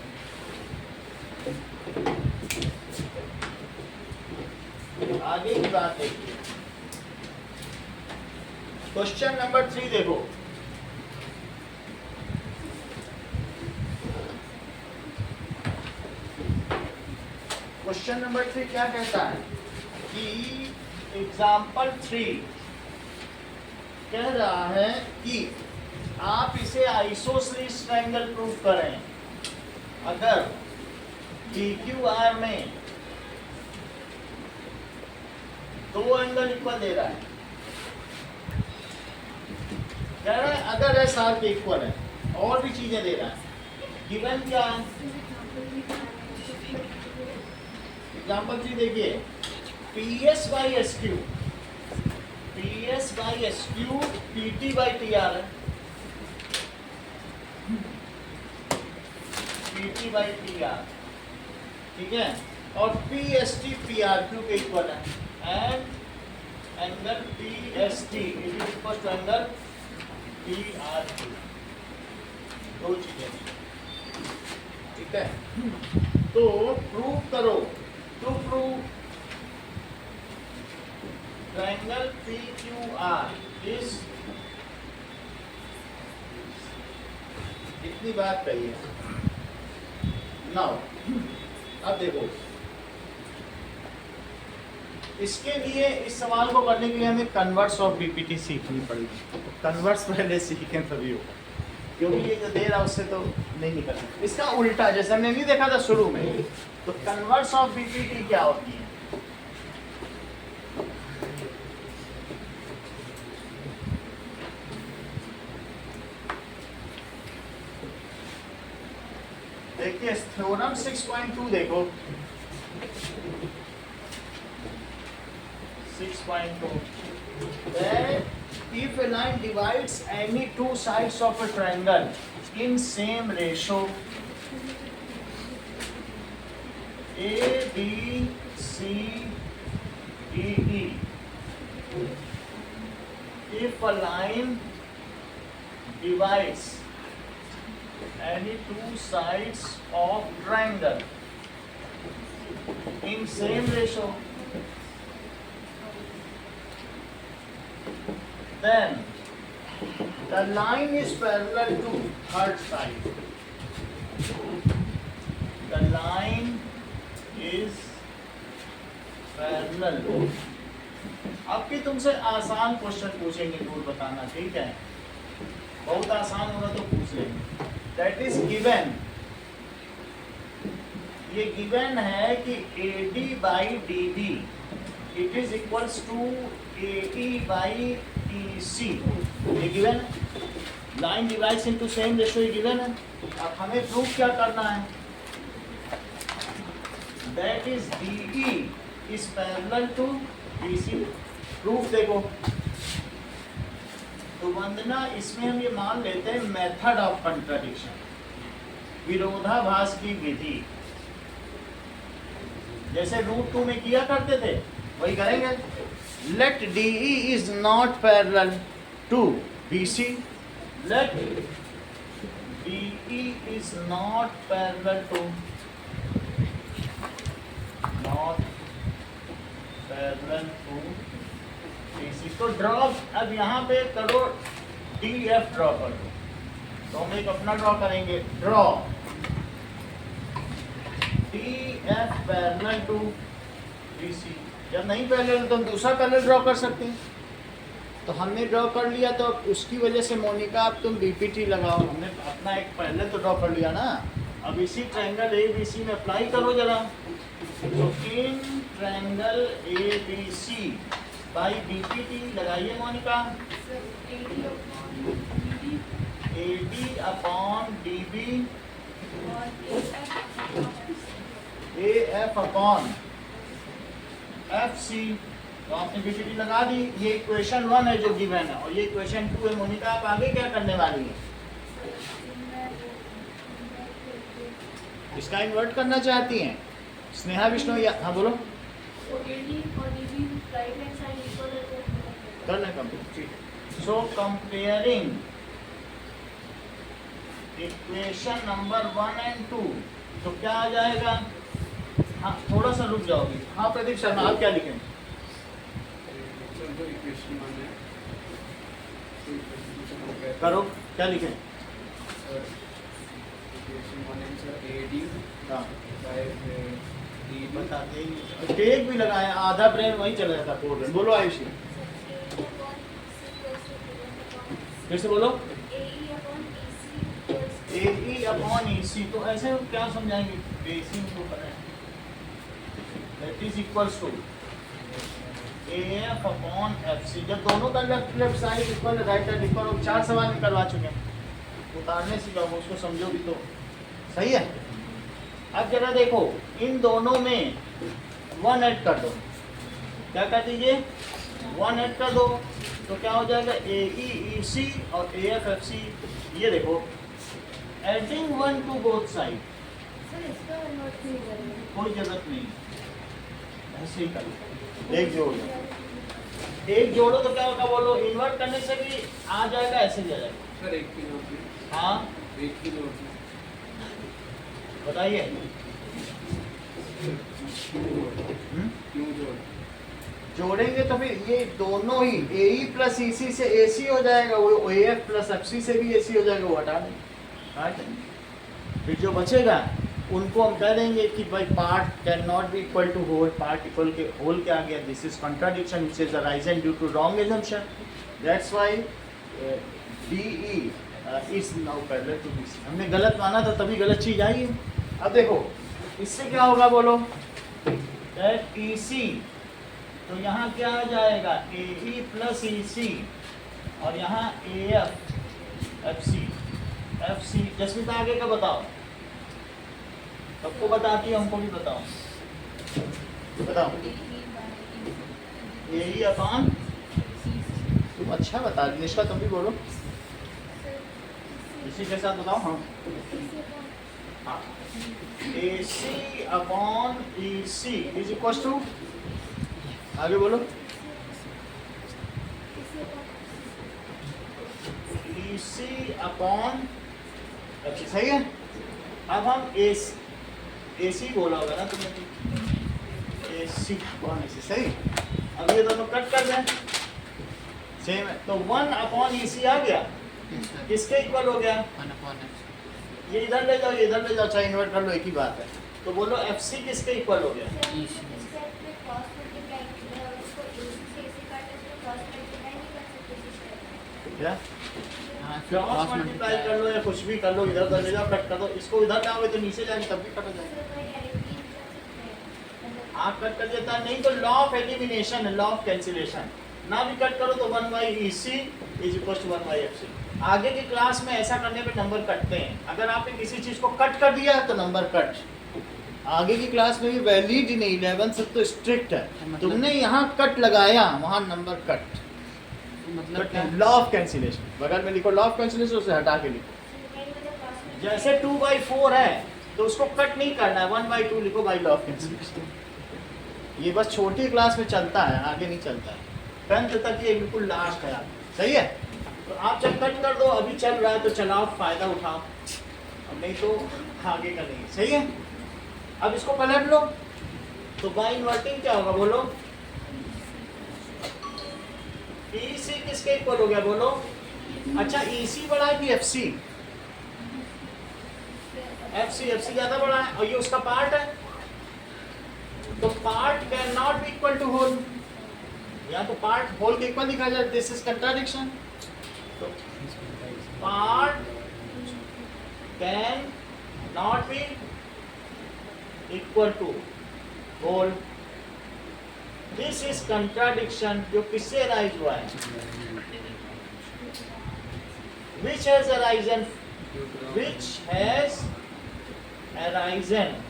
आगे की बात देखिए, क्वेश्चन नंबर 3 देखो। क्वेश्चन नंबर 3 क्या कहता है कि एग्जाम्पल 3 कह रहा है कि आप इसे आइसोसेलेस ट्रायंगल प्रूव करें अगर PQR में 2 एंगल इक्वल दे रहा है। कह रहा है अगर SR के इक्वल है, और भी चीजें दे रहा है। गिवन क्या है? एग्जाम्पल 3 देखिए, PS by SQ PT by TR है, PT बाई TR, ठीक है। और PST PRQ के इक्वल है, and angle PST it is equal to angle PRQ। 2 चीजें, ठीक है। तो प्रूव करो, to prove triangle PQR is, इतनी बात कही है। नाउ अब देखो, इसके लिए, इस सवाल को करने के लिए हमें कन्वर्स ऑफ BPT सीखनी पड़ेगी। कन्वर्स पहले सीखें तभी होगा, क्योंकि ये जो दे रहा उससे तो नहीं निकलना। इसका उल्टा, जैसे हमने नहीं देखा था शुरू में, तो कन्वर्स ऑफ BPT क्या होती है? देखिए थ्योरम 6.2 देखो 6.2 that if a line divides any two sides of a triangle in same ratio A B C D E, if a line divides any two sides of triangle in same ratio, then the line is parallel to third side. The line is parallel. अब की तुमसे आसान क्वेश्चन पूछेंगे, दूर बताना, ठीक है? बहुत आसान होगा तो पूछ लेंगे. That is given. ये given है कि AD by DB it is equals to AE by EC. ये given है. Line divides into same ratio, ये given है. अब हमें प्रूफ क्या करना है? That is DE is parallel to BC. Proof देखो. तो वंदना इसमें हम ये मान लेते हैं मेथड ऑफ कंट्राडिक्शन, विरोधाभास की विधि. जैसे रूट 2 में किया करते थे वही करेंगे. Let DE is not parallel to BC. Let DE is not parallel to BC. तो ड्रॉ अब यहाँ पे करो DF ड्रॉ करो. तो हम एक अपना ड्रॉ करेंगे. Draw DF parallel to BC. जब नहीं पैरेलल तो हम दूसरा पैरेलल ड्रॉ कर सकते हैं. तो हमने ड्रॉ कर लिया तो उसकी वजह से मोनिका अब तुम BPT लगाओ. हमने अपना एक पैरेलल तो ड्रॉ कर लिया ना. अब इसी ट्रायंगल ABC में अप्लाई करो जरा. तो in triangle ABC by BPT लगाइए Monika. AD upon DB AF upon FC. तो आपने BPT लगा दी. ये इक्वेशन 1 है जो गिवन है और ये इक्वेशन 2 है. मोनिका आप आगे क्या करने वाली है? इसका इन्वर्ट करना चाहती हैं स्नेहा विष्णु या हाँ बोलो. कर लें complete. So comparing equation number 1 and 2 तो क्या आ जाएगा? हाँ थोड़ा सा रुक जाओगी. हाँ प्रदीप शर्मा आप क्या लिखें? करो क्या लिखें? हाँ बताते ही टेक भी लगाया. आधा ब्रेन वही चला जाता कोड में. बोलो आयुषी फिर से बोलो. AE upon EC. तो ऐसे क्या समझाएंगे? बेसिक को पता है. That is equals to AF upon FC. जब दोनों का left side equal right side equal. 4 सवाल में करवा चुके हैं. उतारने से जाओ उसको समझो भी तो सही है. अब जरा देखो इन दोनों में 1 ऐड कर दो. क्या कर दीजिए? 1 ऐड कर दो. तो क्या हो जाएगा? AE EC और AF FC. ये देखो एडिंग 1 टू बोथ साइड. कोई जरूरत नहीं, ऐसे ही करो. एक जोड़ दो. एक जोड़ो तो क्या होगा बोलो? इन्वर्ट करने से भी आ जाएगा, ऐसे भी आ जाएगा. सर एक की जोड़ दी. हाँ एक की जोड़ दी. बताइए. क्यों जोड़? जोड़ेंगे तो फिर ये दोनों ही AE प्लस EC से AC हो जाएगा. वो AF प्लस FC से भी AC हो जाएगा. वो हटा दें. फिर जो बचेगा उनको हम कह देंगे कि भाई part can not be equal to whole. Part equal के होल क्या आ गया? This is contradiction which is arisen due to wrong assumption. That's why DE is now parallel to BC. हमने गलत माना था तभी गलत चीज आई. अब देखो इससे क्या होगा बोलो? दैट EC तो यहाँ क्या आ जाएगा? AE प्लस EC और यहाँ AF FC. जसमिता आगे का बताओ. सबको बताती है, हमको भी बताओ, बताओ। ए अपॉन, तुम अच्छा बता दी निष्का, तुम भी बोलो इसी के साथ बताओ। हाँ हाँ, A C upon E C is equal to, आगे बोलो, ई सी अपॉन, अच्छा सही है। अब हम ए सी बोला होगा ना तुमने, ए सी अपॉन ए सी, सही। अब ये दोनों कट कर दें, सेम है, तो 1 अपॉन ई सी आ गया, किसके इक्वल हो गया, 1 upon x। ये इधर ले जाओ, ये इधर ले जाओ, चाहे इन्वर्ट कर लो, एक ही बात है। तो बोलो एफ सी किसके इक्वल हो गया, क्या हाँ, क्रॉस मल्टीप्लाई कर लो या कुछ भी कर लो, इधर उधर ले जाओ, कट कर दो, इसको इधर लाओगे तो नीचे जाएंगे तब भी कट हो जाएगा। आप कट कर देता है, नहीं तो लॉ ऑफ एलिमिनेशन है, लॉ ऑफ कैंसिलेशन, ना भी कट करो तो 1 by E C is equal to 1 by F C. आगे की क्लास में ऐसा करने पे नंबर कटते हैं, अगर आपने किसी चीज को कट कर दिया तो नंबर कट। आगे की क्लास में भी वैलिड ही नहीं, 11 से तो स्ट्रिक्ट है, तुमने यहाँ कट लगाया वहाँ नंबर कट, मतलब क्या? लॉ ऑफ कैंसिलेशन, बगल में लिखो लॉ ऑफ कैंसिलेशन, उसे हटा के लिखो। जैसे 2/4 है तो उसको कट नहीं करना है, 1/2 लिखो बाई लॉ ऑफ कैंसिलेशन। ये बस छोटी क्लास में चलता है, आगे नहीं चलता है, 10th तक ये बिल्कुल लास्ट है, सही है। तो आप जब कट कर दो, अभी चल रहा है तो चलाओ, फायदा उठाओ, अब नहीं तो आगे का नहीं, सही है। अब इसको पलट लो, तो बाई इन्वर्टिंग क्या होगा बोलो, ई सी किसके इक्वल हो गया बोलो, अच्छा ई सी बड़ा है कि एफ सी, एफ सी ज्यादा बड़ा है, और ये उसका पार्ट है, तो part can not be equal to whole, या तो पार्ट होल के इक्वल लिखा जाए, दिस इज कंट्राडिक्शन। तो part can not be equal to whole, this is contradiction, जो किससे अराइज हुआ है, which has arisen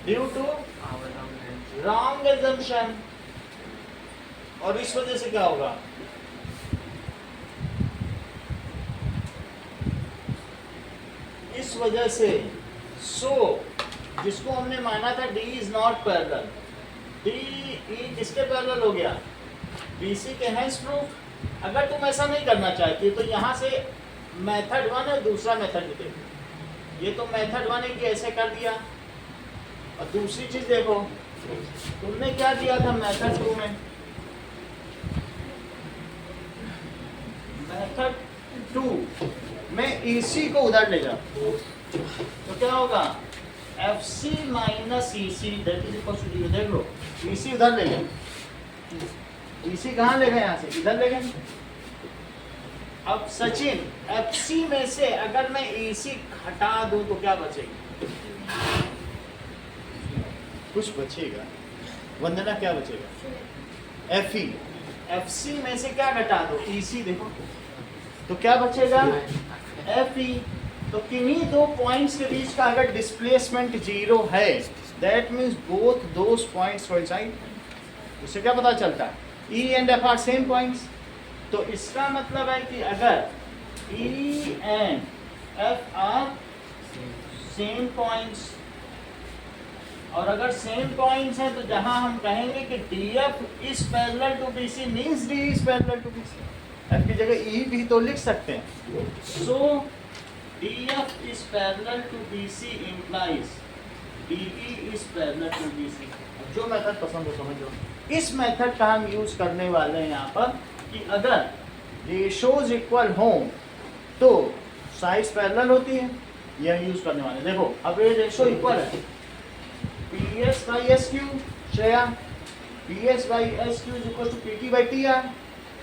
due to wrong assumption, और इस वजह से क्या होगा, इस वजह से जिसको हमने माना था D is not parallel, D E किसके पैरेलल हो गया, BC के हैंस प्रूफ। अगर तुम ऐसा नहीं करना चाहती तो यहाँ से मेथड 1 है, दूसरा मेथड भी देखो, ये तो मेथड 1 है कि ऐसे कर दिया, और दूसरी चीज देखो तुमने क्या किया था मेथड 2 में, मेथड 2 में EC को उधर ले जाओ, तो क्या होगा, FC minus EC that is equal to 0, देख लो EC उधर ले गए, EC कहाँ ले गए, यहाँ से इधर ले गए। अब सचिन FC में से अगर मैं EC हटा दूं तो क्या बचेगा, कुछ बचेगा, वंदना क्या बचेगा, FE, FC में से क्या घटा दो, EC देखो, तो क्या बचेगा, FE। तो किन्हीं दो पॉइंट्स के बीच का अगर डिस्प्लेसमेंट 0 है, that means both those points coincide, उससे क्या पता चलता है, E and F are same points. तो इसका मतलब है कि अगर E and F are same points, और अगर सेम पॉइंट्स हैं तो जहां हम कहेंगे कि DF is parallel to BC means D is parallel to BC, F की जगह E भी तो लिख सकते हैं। सो DF is parallel to BC implies DE is parallel to BC। जो मेथड पसंद हो समझ लो, इस मेथड का हम यूज करने वाले हैं यहाँ पर कि अगर रेशोज इक्वल हों तो साइड्स पैरेलल होती है, यह यूज करने वाले। देखो अब ये रेशो इक्वल है, PS by SQ, Shreya PS by SQ is equal to PT by TR।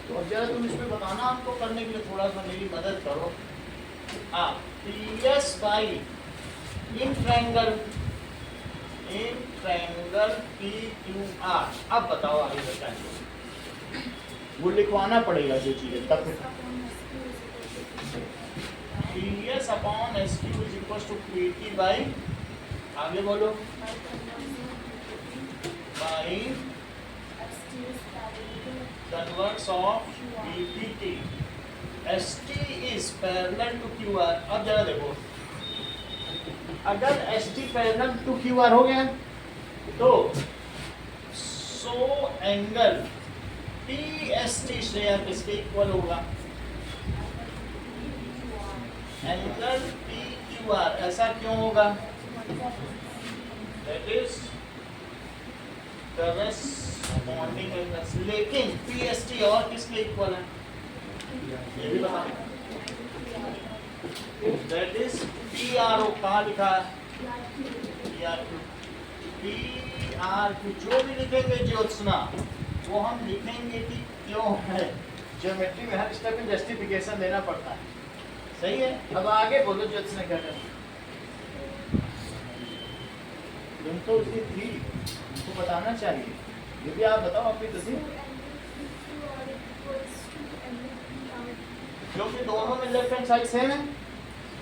तो अब जरा तुम इसमें बताना, आपको करने के लिए थोड़ा सा मेरी मदद करो। PS by in triangle PQR। अब बताओ आगे बताएं, वो लिखवाना पड़ेगा जो चीजें, तब PS upon SQ is equal to PT by आगे बोलो। By converse of BPT ST is parallel to QR। अब जरा देखो, अगर ST पैरेलल टू QR हो गया तो सो एंगल PST श्रेया किसके इक्वल होगा? Angle PQR। ऐसा क्यों होगा? That is corresponding angles. लेकिन PST और किसके इक्वल है ये भी बताओ। That is PRO। कहाँ लिखा है? PRQ। जो भी लिखेंगे ज्योत्सना वो हम लिखेंगे कि क्यों है। ज्योमेट्री में हर स्टेप में जस्टिफिकेशन देना पड़ता है, सही है। अब आगे बोलो ज्योत्सना क्या करना। तुम तो उसकी थी, तुमको बताना चाहिए। ये भी आप बताओ अपनी तो थी, क्योंकि दोनों में लेफ्ट हैंड साइड सेम है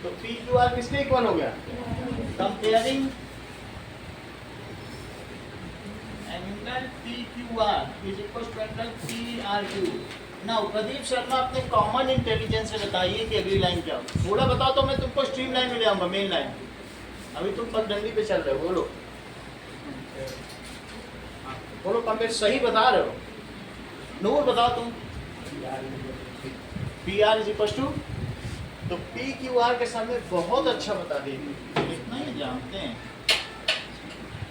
तो PQR किसके इक्वल हो गया? Comparing angle PQR is equal to angle PRQ। Now Pradeep Sharma अपने कॉमन इंटेलिजेंस से बताइए कि अगली लाइन क्या हो। थोड़ा बताओ तो मैं तुमको स्ट्रीम लाइन में ले आऊंगा, मेन लाइन। अभी तुम पगडंडी पे चल रहे हो। बोलो बोलो, कंपेयर सही बता रहे हो। नूर बताओ तुम। PR इज इक्वल टू, तो PQR के सामने बहुत अच्छा बता देगी, इतना ही जानते हैं,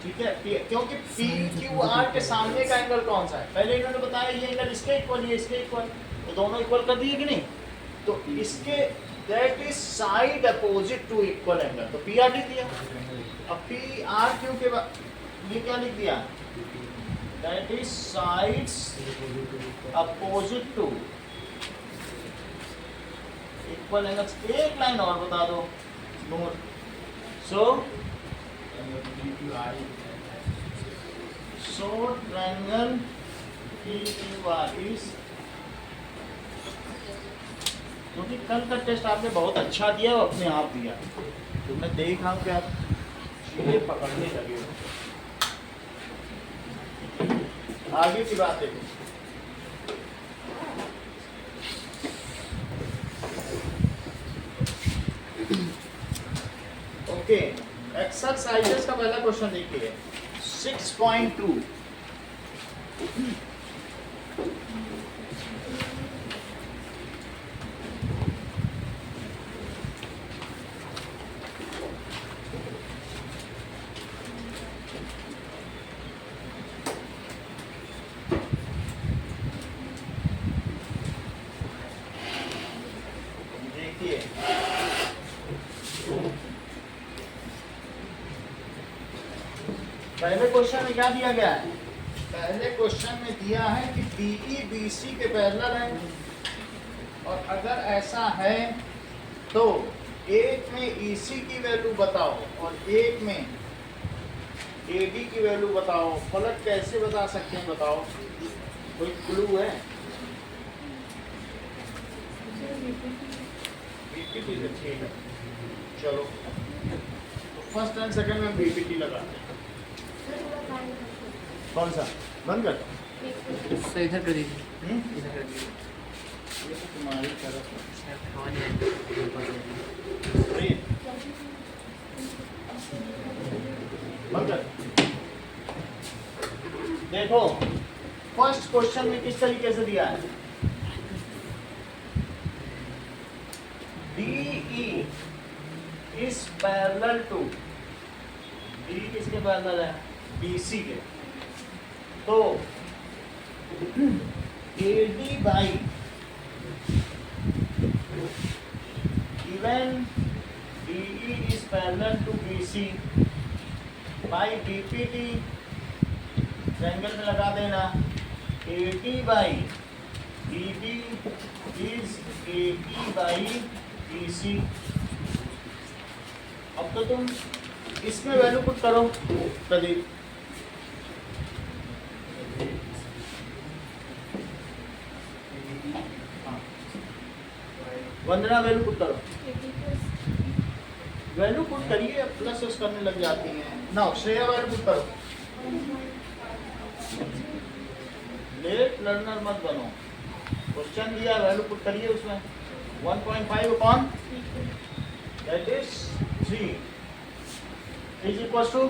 ठीक है। क्योंकि PQR के सामने का एंगल कौन सा है? पहले इन्होंने बताया ये एंगल इसके इक्वल, ये इसके इक्वल, तो दोनों इक्वल कर दिए कि नहीं? तो इसके that is side opposite to equal angle, तो PR लिख दिया। अब PRQ के बाद ये क्या लिख दिया? That is sides opposite to equal angles. एक लाइन और बता दो Noor. So triangle PQR is, क्योंकि कल का टेस्ट आपने बहुत अच्छा दिया और अपने आप दिया, तो मैं देख रहा हूँ कि आप चीजें पकड़ने लगे हो। आगे की बात देखो। ओके, एक्सरसाइजेस का पहला क्वेश्चन देखिए 6.2। देखिए पहले क्वेश्चन में क्या दिया गया है? पहले क्वेश्चन में दिया है कि BE BC के पैरेलल है, और अगर ऐसा है तो एक में EC की वैल्यू बताओ और एक में AD की वैल्यू बताओ। फलक कैसे बता सकते हैं बताओ, कोई क्लू है? BPT से ठीक है, चलो तो फर्स्ट एंड सेकंड में BPT लगाते हैं। कौन सा बंद कर? तो इधर कर दीजिए, इधर कर दीजिए। ये तो तुम्हारी तरफ है। खाने हैं। अरे, बंद कर। देखो फर्स्ट क्वेश्चन में किस तरीके से दिया है? DE is parallel to, DE किसके पैरेलल है? BC के। तो AD by even DE is parallel to BC by BPT triangle में लगा देना। AD by BB is AE by BC। अब तो तुम इसमें वैल्यू पुट करो प्रदीप। वंदना वैल्यू पुट करो। वैल्यू पुट करिए, अब प्लस उस करने लग जाती हैं ना। श्रेया वैल्यू पुट करो, लेट लर्नर मत बनो। क्वेश्चन दिया, वैल्यू पुट करिए उसमें। 1.5 upon that is 3 is equal to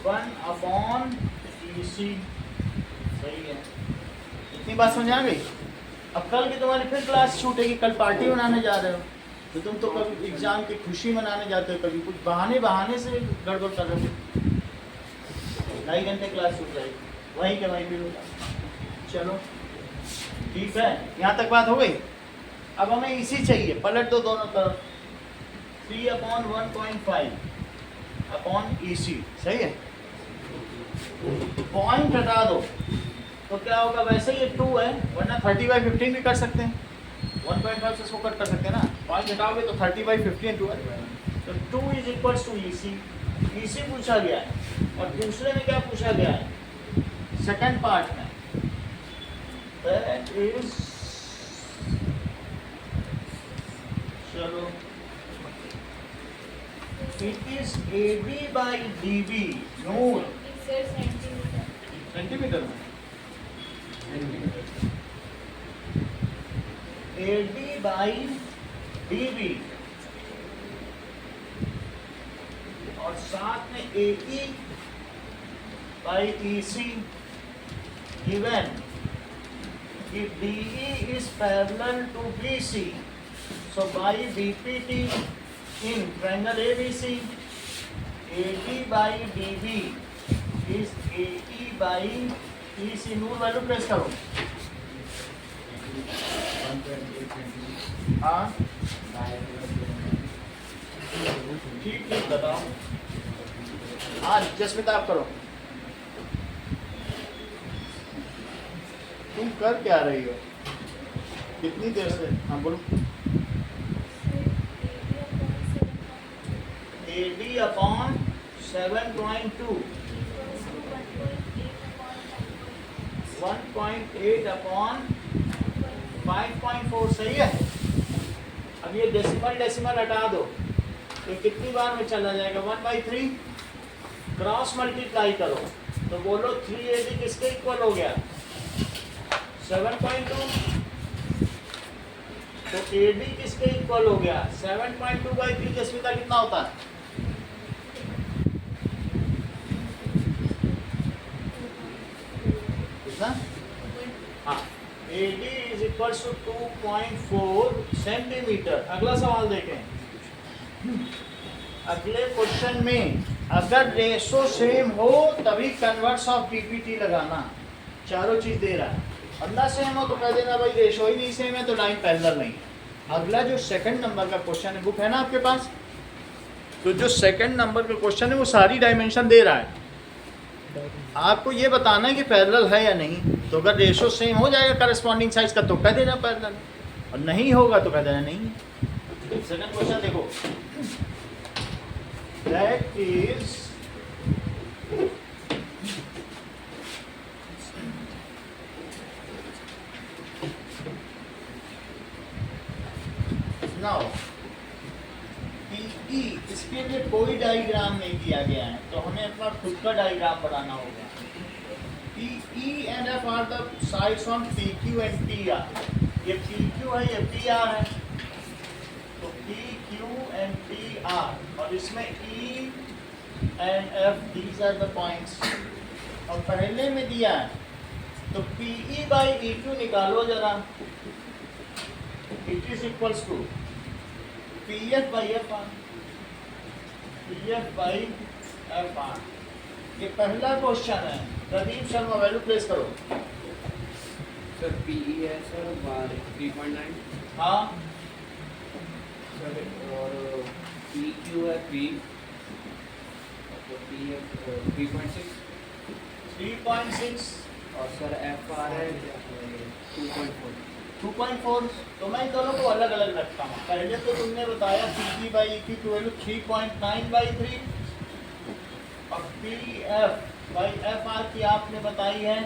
1 upon EC। सही है, इतनी बात समझ आ गई। अब कल की तुम्हारी फिर क्लास छूटेगी, कल पार्टी मनाने जा रहे हो, तो तुम तो कभी एग्जाम की खुशी मनाने जाते हो, कभी कुछ बहाने से गड़बड़ कर रहे हो। 2.5 घंटे क्लास छूट जाएगी, वहीं के वहीं भी होगा। चलो ठीक है, यहाँ तक बात हो गई। अब हमें इसी चाहिए, पलट दो दोनों तरफ। 3 अपॉन 1.5 अपॉन EC। सही है, पॉइंट हटा दो तो क्या होगा, वैसे ये 2 है, वरना 30/15 भी कर सकते हैं। 1.5 से इसको कट कर सकते हैं ना, पॉइंट हटाओगे तो 30/15 2 है। तो 2 is equal to EC। EC पूछा गया है, और दूसरे में क्या पूछा गया है, सेकंड पार्ट में, दैट इज, चलो it is AB/DB। Note centimetre में, AD/DB, और साथ में AE/EC, given कि DE is parallel to BC, so by BPT in triangle ABC, AD/DB is AE/EC। Noor value place करो। हाँ ठीक ठीक बताओ। हाँ जसमिता आप करो। तुम कर क्या रही हो, कितनी देर से? हाँ बोलो। AD/7.2 1.8 upon 5.4। सही है। अब ये डेसिमल हटा दो तो कितनी बार में चला जाएगा, 1/3। क्रॉस मल्टीप्लाई करो तो बोलो 3AD किसके इक्वल हो गया, 7.2। तो AD किसके इक्वल हो गया, 7.2/3। जसमिता कितना होता है, कितना? हाँ, AD is equal to 2.4 centimetre. अगला सवाल देखें। अगले क्वेश्चन में अगर रेशो सेम हो तभी कन्वर्स ऑफ PPT लगाना। चारों चीज दे रहा है, अंदर सेम हो तो कह देना भाई रेशो ही नहीं सेम है तो लाइन पैरेलल नहीं है। अगला जो सेकंड नंबर का क्वेश्चन है, बुक है ना आपके पास, तो जो सेकंड नंबर का क्वेश्चन है वो सारी डायमेंशन दे रहा है। आपको ये बताना है कि पैरेलल है या नहीं। तो अगर रेशो सेम हो जाएगा करस्पॉन्डिंग साइज का तो कह देना पैरेलल, और नहीं होगा तो कह देना नहीं। सेकंड क्वेश्चन देखो, दैट इज नाउ PE, इसके लिए कोई डायग्राम नहीं दिया गया है तो हमें अपना खुद का डायग्राम बनाना होगा। PE and F are the sides on PQ and PR। ये PQ है, ये PR है, तो PQ and PR, और इसमें E and F, these are the points। और पहले में दिया है तो PE/EQ निकालो जरा। It is equals to PF/FR, PF/FR। ये पहला क्वेश्चन है। प्रदीप शर्मा वैल्यू प्लेस करो। सर PE है सर 3.9। हाँ सर और PQ है 3, तो PF 3.6, 3.6 और सर FR है 2.4। 2.4। तो मैं इन दोनों को अलग अलग रखता हूँ। पहले तो तुमने बताया PE/EQ की वैल्यू 3.9/3, और PF/FR की आपने बताई है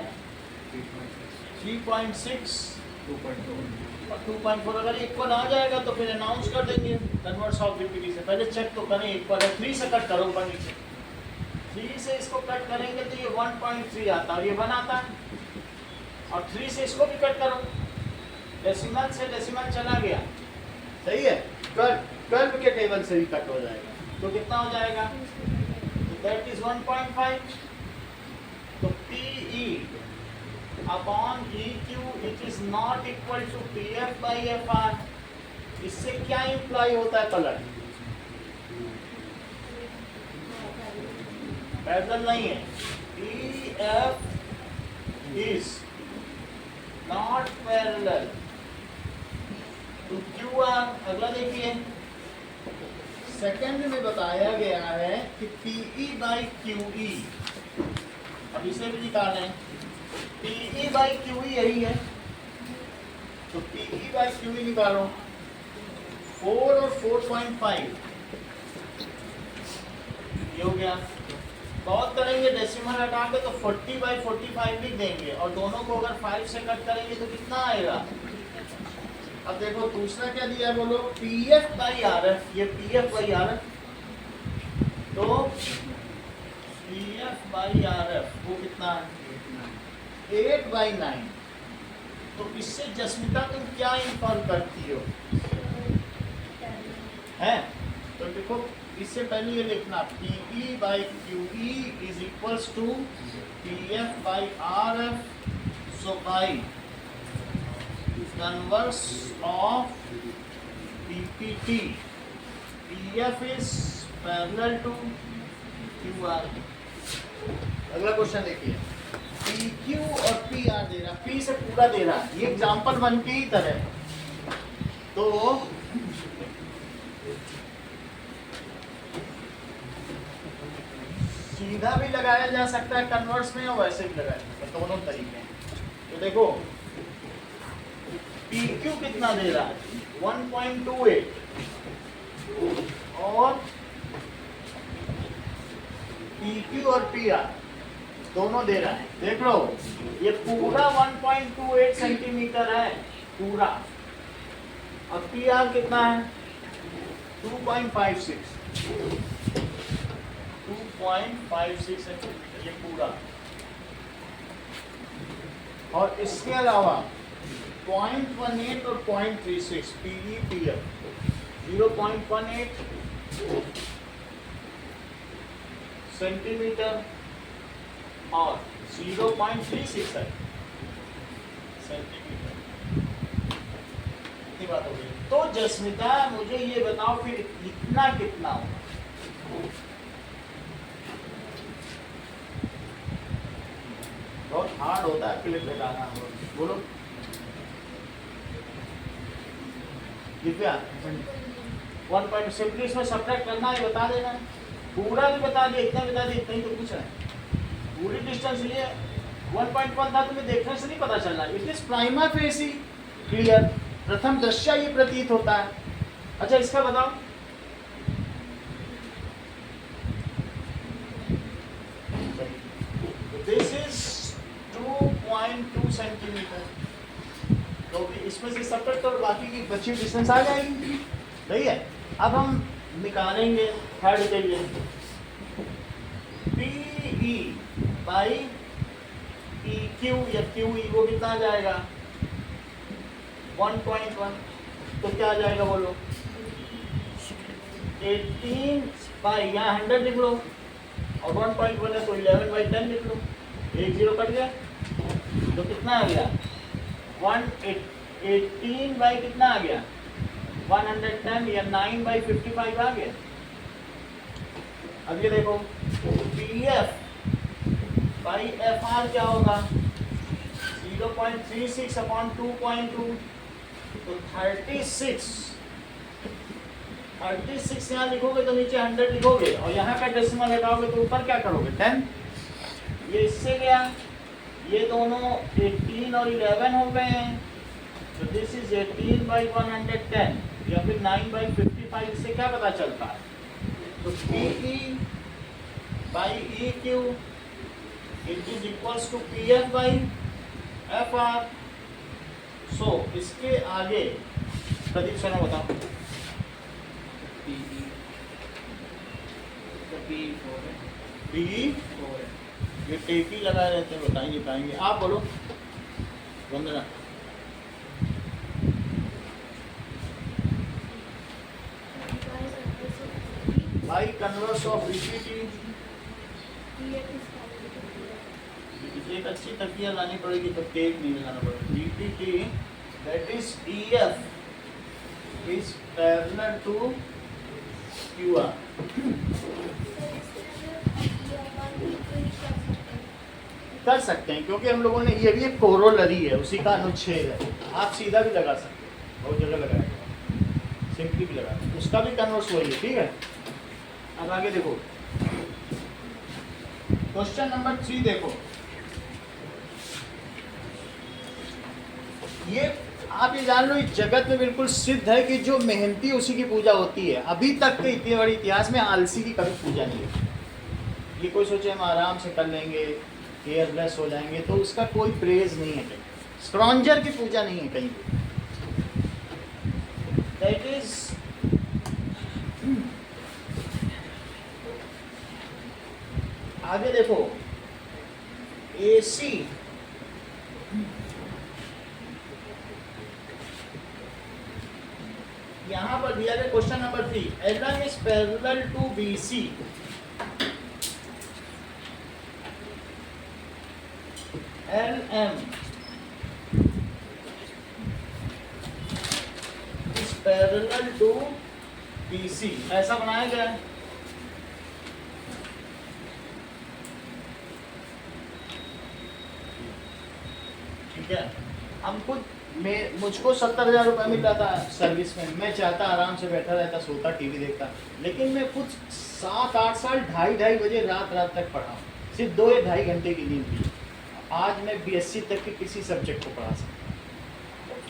3.6, 2.4। और 2.4 अगर इक्वल आ जाएगा तो फिर अनाउंस कर देंगे कन्वर्ट्स ऑफ बीपीटी से। पहले चेक तो करें इक्वल है। 3 से कट करो ऊपर नीचे, 3 से इसको कट करेंगे तो ये 1.3 आता है और ये 1 आता है, और 3 से इसको भी कट करो, डेसिमल से डेसिमल चला गया, सही है। कर्व के टेबल से भी कट हो जाएगा तो कितना हो जाएगा, तो दैट इज 1.5। तो PE upon EQ it is not equal to PF by FR। इससे क्या इंप्लाई होता है कलर, पैरेलल नहीं है। PF is not parallel to QR। अगला देखिए, सेकंड में बताया गया है कि PE बाई QE, अब इसे भी निकालें, PE बाई QE यही है, तो PE बाई QE निकालो, 4 और 4.5 ये हो गया। बहुत करेंगे डेसिमल हटा के तो 40 बाई 45 लिख देंगे, और दोनों को अगर 5 से कट करेंगे तो कितना आएगा। अब देखो दूसरा क्या दिया है, बोलो PF बाई RF, ये PF बाई RF, तो PF बाई RF वो कितना है 8/9। तो इससे जस्मिता तुम क्या इन्फॉर्म करती हो, है तो देखो इससे पहले ये लिखना PE by QE is equals to PF by RF। So by converse of PPT PF is parallel to QR। अगला क्वेश्चन देखिए, PQ और PR दे रहा, P से पूरा दे रहा, ये एग्जाम्पल 1 की ही तरह। तो सीधा भी लगाया जा सकता है कन्वर्स में और वैसे भी लगाया जा सकता है, दोनों तरीके हैं। तो देखो PQ कितना दे रहा है 1.28 और PQ और PR दोनों दे रहा है। देख लो ये पूरा 1.28 सेंटीमीटर है पूरा, और PR कितना है 2.56 सेंटीमीटर ये पूरा। और इसके अलावा 0.18 और 0.36 PE PF 0.18 सेंटीमीटर और 0.36 है सेंटीमीटर। इतनी बात हो गई। तो जस्मिता मुझे ये बताओ फिर इतना कितना होगा। बहुत हार्ड होता है क्लिप लगाना, बोलो दिव्या 1 पॉइंट सिंपली इसमें सब्ट्रैक्ट करना है, बता देना, पूरा भी बता दिया, इतना बता दिया, इतना ही तो कुछ है। पूरी डिस्टेंस लिए 1.1 था, तुम्हें देखने से नहीं पता चल रहा, it is prima facie clear, प्रथम दृश्य ये प्रतीत होता है। अच्छा इसका बताओ, दिस इज 2.2 सेंटीमीटर, तो इसमें से सब्ट्रैक्ट करो, बाकी की बची डिस्टेंस आ जाएगी, सही है। अब हम निकालेंगे थर्ड के लिए PE बाई PQ या QE, वो कितना आ जाएगा 1.1, तो क्या आ जाएगा बोलो 18 बाई, यहाँ 100 लिख लो और 1.1 है तो 11/10 लिख लो, 1 0 कट गया, तो कितना आ गया 118 बाई कितना आ गया 110 या 9/55 आ गया। अब ये देखो PF बाई FR क्या होगा 0.36 अपॉन 2.2, तो 36 यहाँ लिखोगे तो नीचे 100 लिखोगे, और यहाँ का डेसिमल हटाओगे तो ऊपर क्या करोगे 10। ये इससे गया, ये दोनों 18 और 11 हो गए हैं, तो दिस इज 18/110 या फिर 9/55। इससे क्या पता चलता है, तो PE by EQ it is equals to PF by FR। So इसके आगे प्रदीप सर बताओ। PE तो PE 4 है बी 4 है ये टेपी लगाए रहते हैं, बताएंगे पाएंगे। आप बोलो वंदना। भाई कन्वर्स ऑफ बीपीटी, एक अच्छी तकिया लानी पड़ेगी तो टेप नहीं लगाना पड़ेगा। BPT that is EF is parallel to QR. कर सकते हैं क्योंकि हम लोगों ने ये भी एक कोरोलरी है, उसी का अनुच्छेद है। आप सीधा भी लगा सकते हैं, बहुत जगह लगाएंगे, सिंपली भी लगा, उसका भी कन्वर्स वही है। ठीक है, अब आगे देखो क्वेश्चन नंबर 3 देखो। ये आप ये जान लो, इस जगत में बिल्कुल सिद्ध है कि जो मेहनती उसी की पूजा होती है। अभी तक के इतने बड़े इतिहास में आलसी की कभी पूजा नहीं है। ये कोई सोचे हम आराम से कर लेंगे, केयरलेस हो जाएंगे, तो उसका कोई प्रेज नहीं है कहीं। स्क्रॉन्जर की पूजा नहीं है कहीं भी। दैट इज आगे देखो AC यहां पर दिया गया question number 3, LM is parallel to BC। LM is parallel to BC, ऐसा बनाया गया है। ठीक है, हम खुद मुझको 70,000 रुपये मिल रहा था सर्विस में, मैं चाहता आराम से बैठा रहता, सोता, टीवी देखता, लेकिन मैं खुद 7-8 साल ढाई बजे रात तक पढ़ा, सिर्फ 2 या ढाई घंटे की नींद ली। आज मैं BSc तक के किसी सब्जेक्ट को पढ़ा सकता हूँ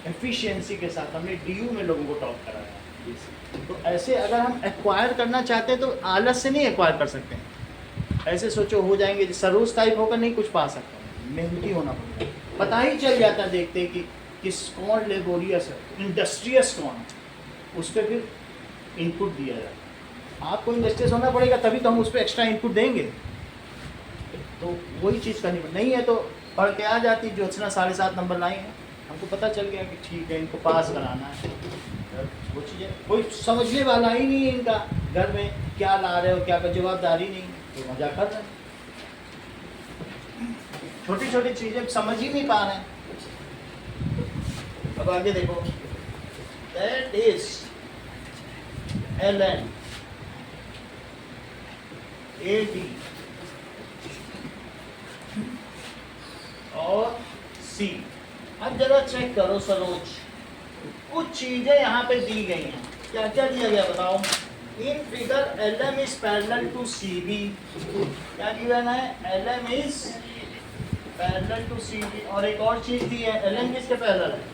एफिशिएंसी के साथ। हमने DU में लोगों को टॉप कराया। तो ऐसे अगर हम एक्वायर करना चाहते हैं तो आलस से नहीं एक्वायर कर सकते हैं। ऐसे सोचो हो जाएंगे सरोज टाइप होकर नहीं कुछ पा सकते, मेहनती होना पड़ता है। पता ही चल जाता देखते कि किस कौन लेबोरियस है, इंडस्ट्रियस कौन है, उस पर फिर इनपुट दिया जाए। आपको इंडस्ट्रियस होना पड़ेगा तभी तो हम उस पर एक्स्ट्रा इनपुट देंगे। तो वही चीज़ करनी पड़े, नहीं है तो पढ़ के आ जाती। ज्योत्सना 7.5 नंबर लाई हैं, हमको पता चल गया कि ठीक है इनको पास कराना है। वो चीज़ें कोई समझने वाला ही नहीं है इनका, घर में क्या ला रहे हो क्या कर, जवाबदारी नहीं, तो मजा कर रहे हैं। छोटी छोटी चीज़ें समझ ही नहीं पा रहे हैं। अब आगे देखो, दैट इज LN AD और C। अब जरा चेक करो सरोज, कुछ चीजें यहाँ पे दी गई हैं। क्या क्या दिया गया बताओ। In figure LM is parallel to CB। क्या गिवन है? LM is parallel to CB। और एक और चीज दी है, LM किसके पैरेलल है?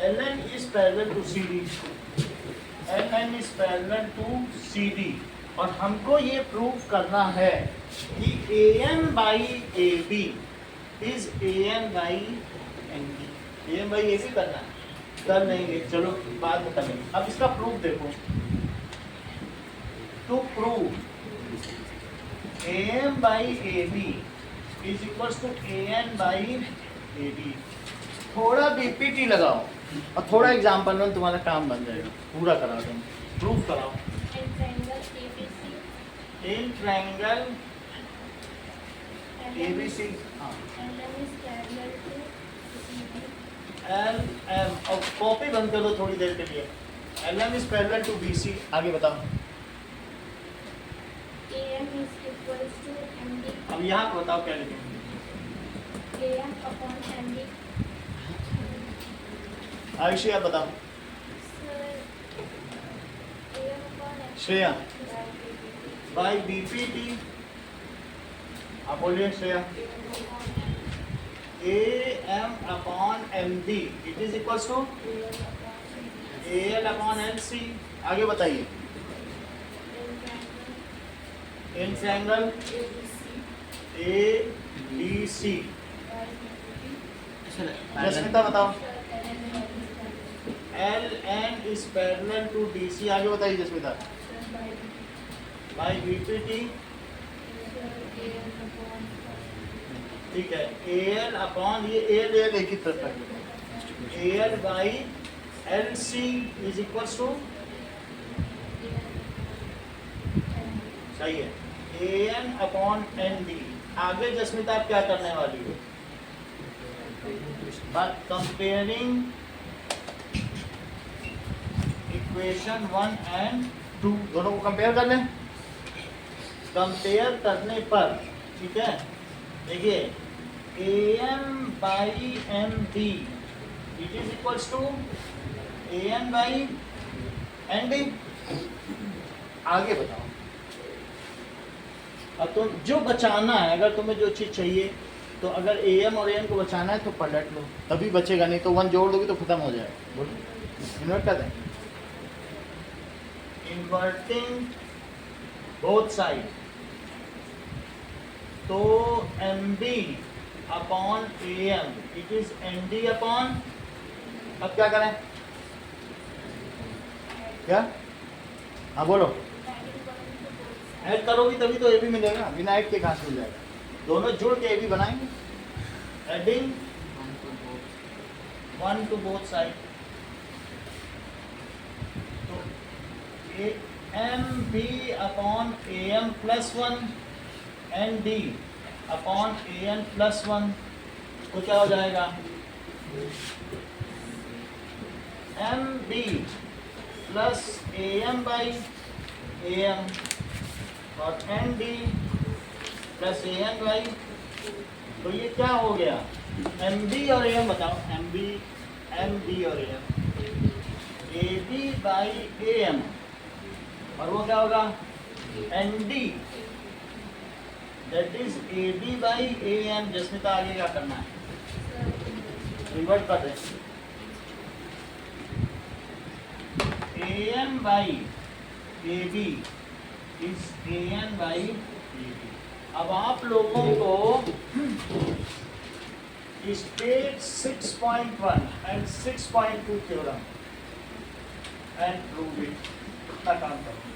LN is parallel to CD। LN is parallel to CD। और हमको ये प्रूव करना है कि AM by AB is AM by NB। AM by AB करना है, कर लेंगे, चलो बाद में कर लेंगे। अब इसका प्रूफ देखो। To prove AM by AB is equals to AN by AB। थोड़ा BPT लगाओ और थोड़ा एग्जाम्पल में तुम्हारा काम बन जाएगा, पूरा करा दें, प्रूफ कराओ। इन ट्रायंगल ABC LM, और कॉपी बंद कर दो थोड़ी देर के लिए। LM is parallel to BC। आगे बताओ। AM is equals to MD। अब यहाँ पर बताओ क्या लिखेंगे। AM upon MD। आयुषी आप बताओ। Shreya by BPT। आप बोलिए Shreya. AM upon MD it is equals to AL upon LC। आगे बताइए। In triangle ABC। रश्मिता बताओ। L N is parallel to D C. आगे बताइए Jasmita. By V P T, ठीक है, ए एल अपॉन ये एल एल एक ही तरफ है, A L by L C is equal to, सही है, A N upon N D. आगे जसमीता आप क्या करने वाली हो? बट कंपेयरिंग इक्वेशन 1 एंड 2 दोनों को कंपेयर कर लें। कंपेयर करने पर, ठीक है, देखिए A M by M D it is equals to A N by N D. आगे बताओ। अब तुम जो बचाना है, अगर तुम्हें जो चीज़ चाहिए, तो अगर ए एम और ए एन को बचाना है तो पलट लो, तभी बचेगा, नहीं तो 1 जोड़ दोगे तो खत्म हो जाएगा। बोलो, इन्वर्ट कर दें। इन्वर्टिंग बोथ साइड, तो M B upon A M it is N D upon, अब क्या करें? क्या? हाँ बोलो। ऐड करोगी तभी तो ए बी मिलेगा, बिना ऐड के कहाँ से मिल जाएगा? दोनों जुड़ के ए बी बनाएंगे। एडिंग 1 to both side, तो A M B upon A M plus 1 N D upon A N plus 1, तो क्या हो जाएगा? M B plus A M by A M और N D plus A N by, तो ये क्या हो गया? एम बी और ए एम बताओ। एम बी और A M, A B by A M, और वो क्या होगा? N D that is A B by A M. Jasmita आगे क्या करना है? रिवर्ट कर दें। A M by A B is A N by A B. अब आप लोगों को state 6.1 and 6.2 theorem and prove it, इतना काम करो।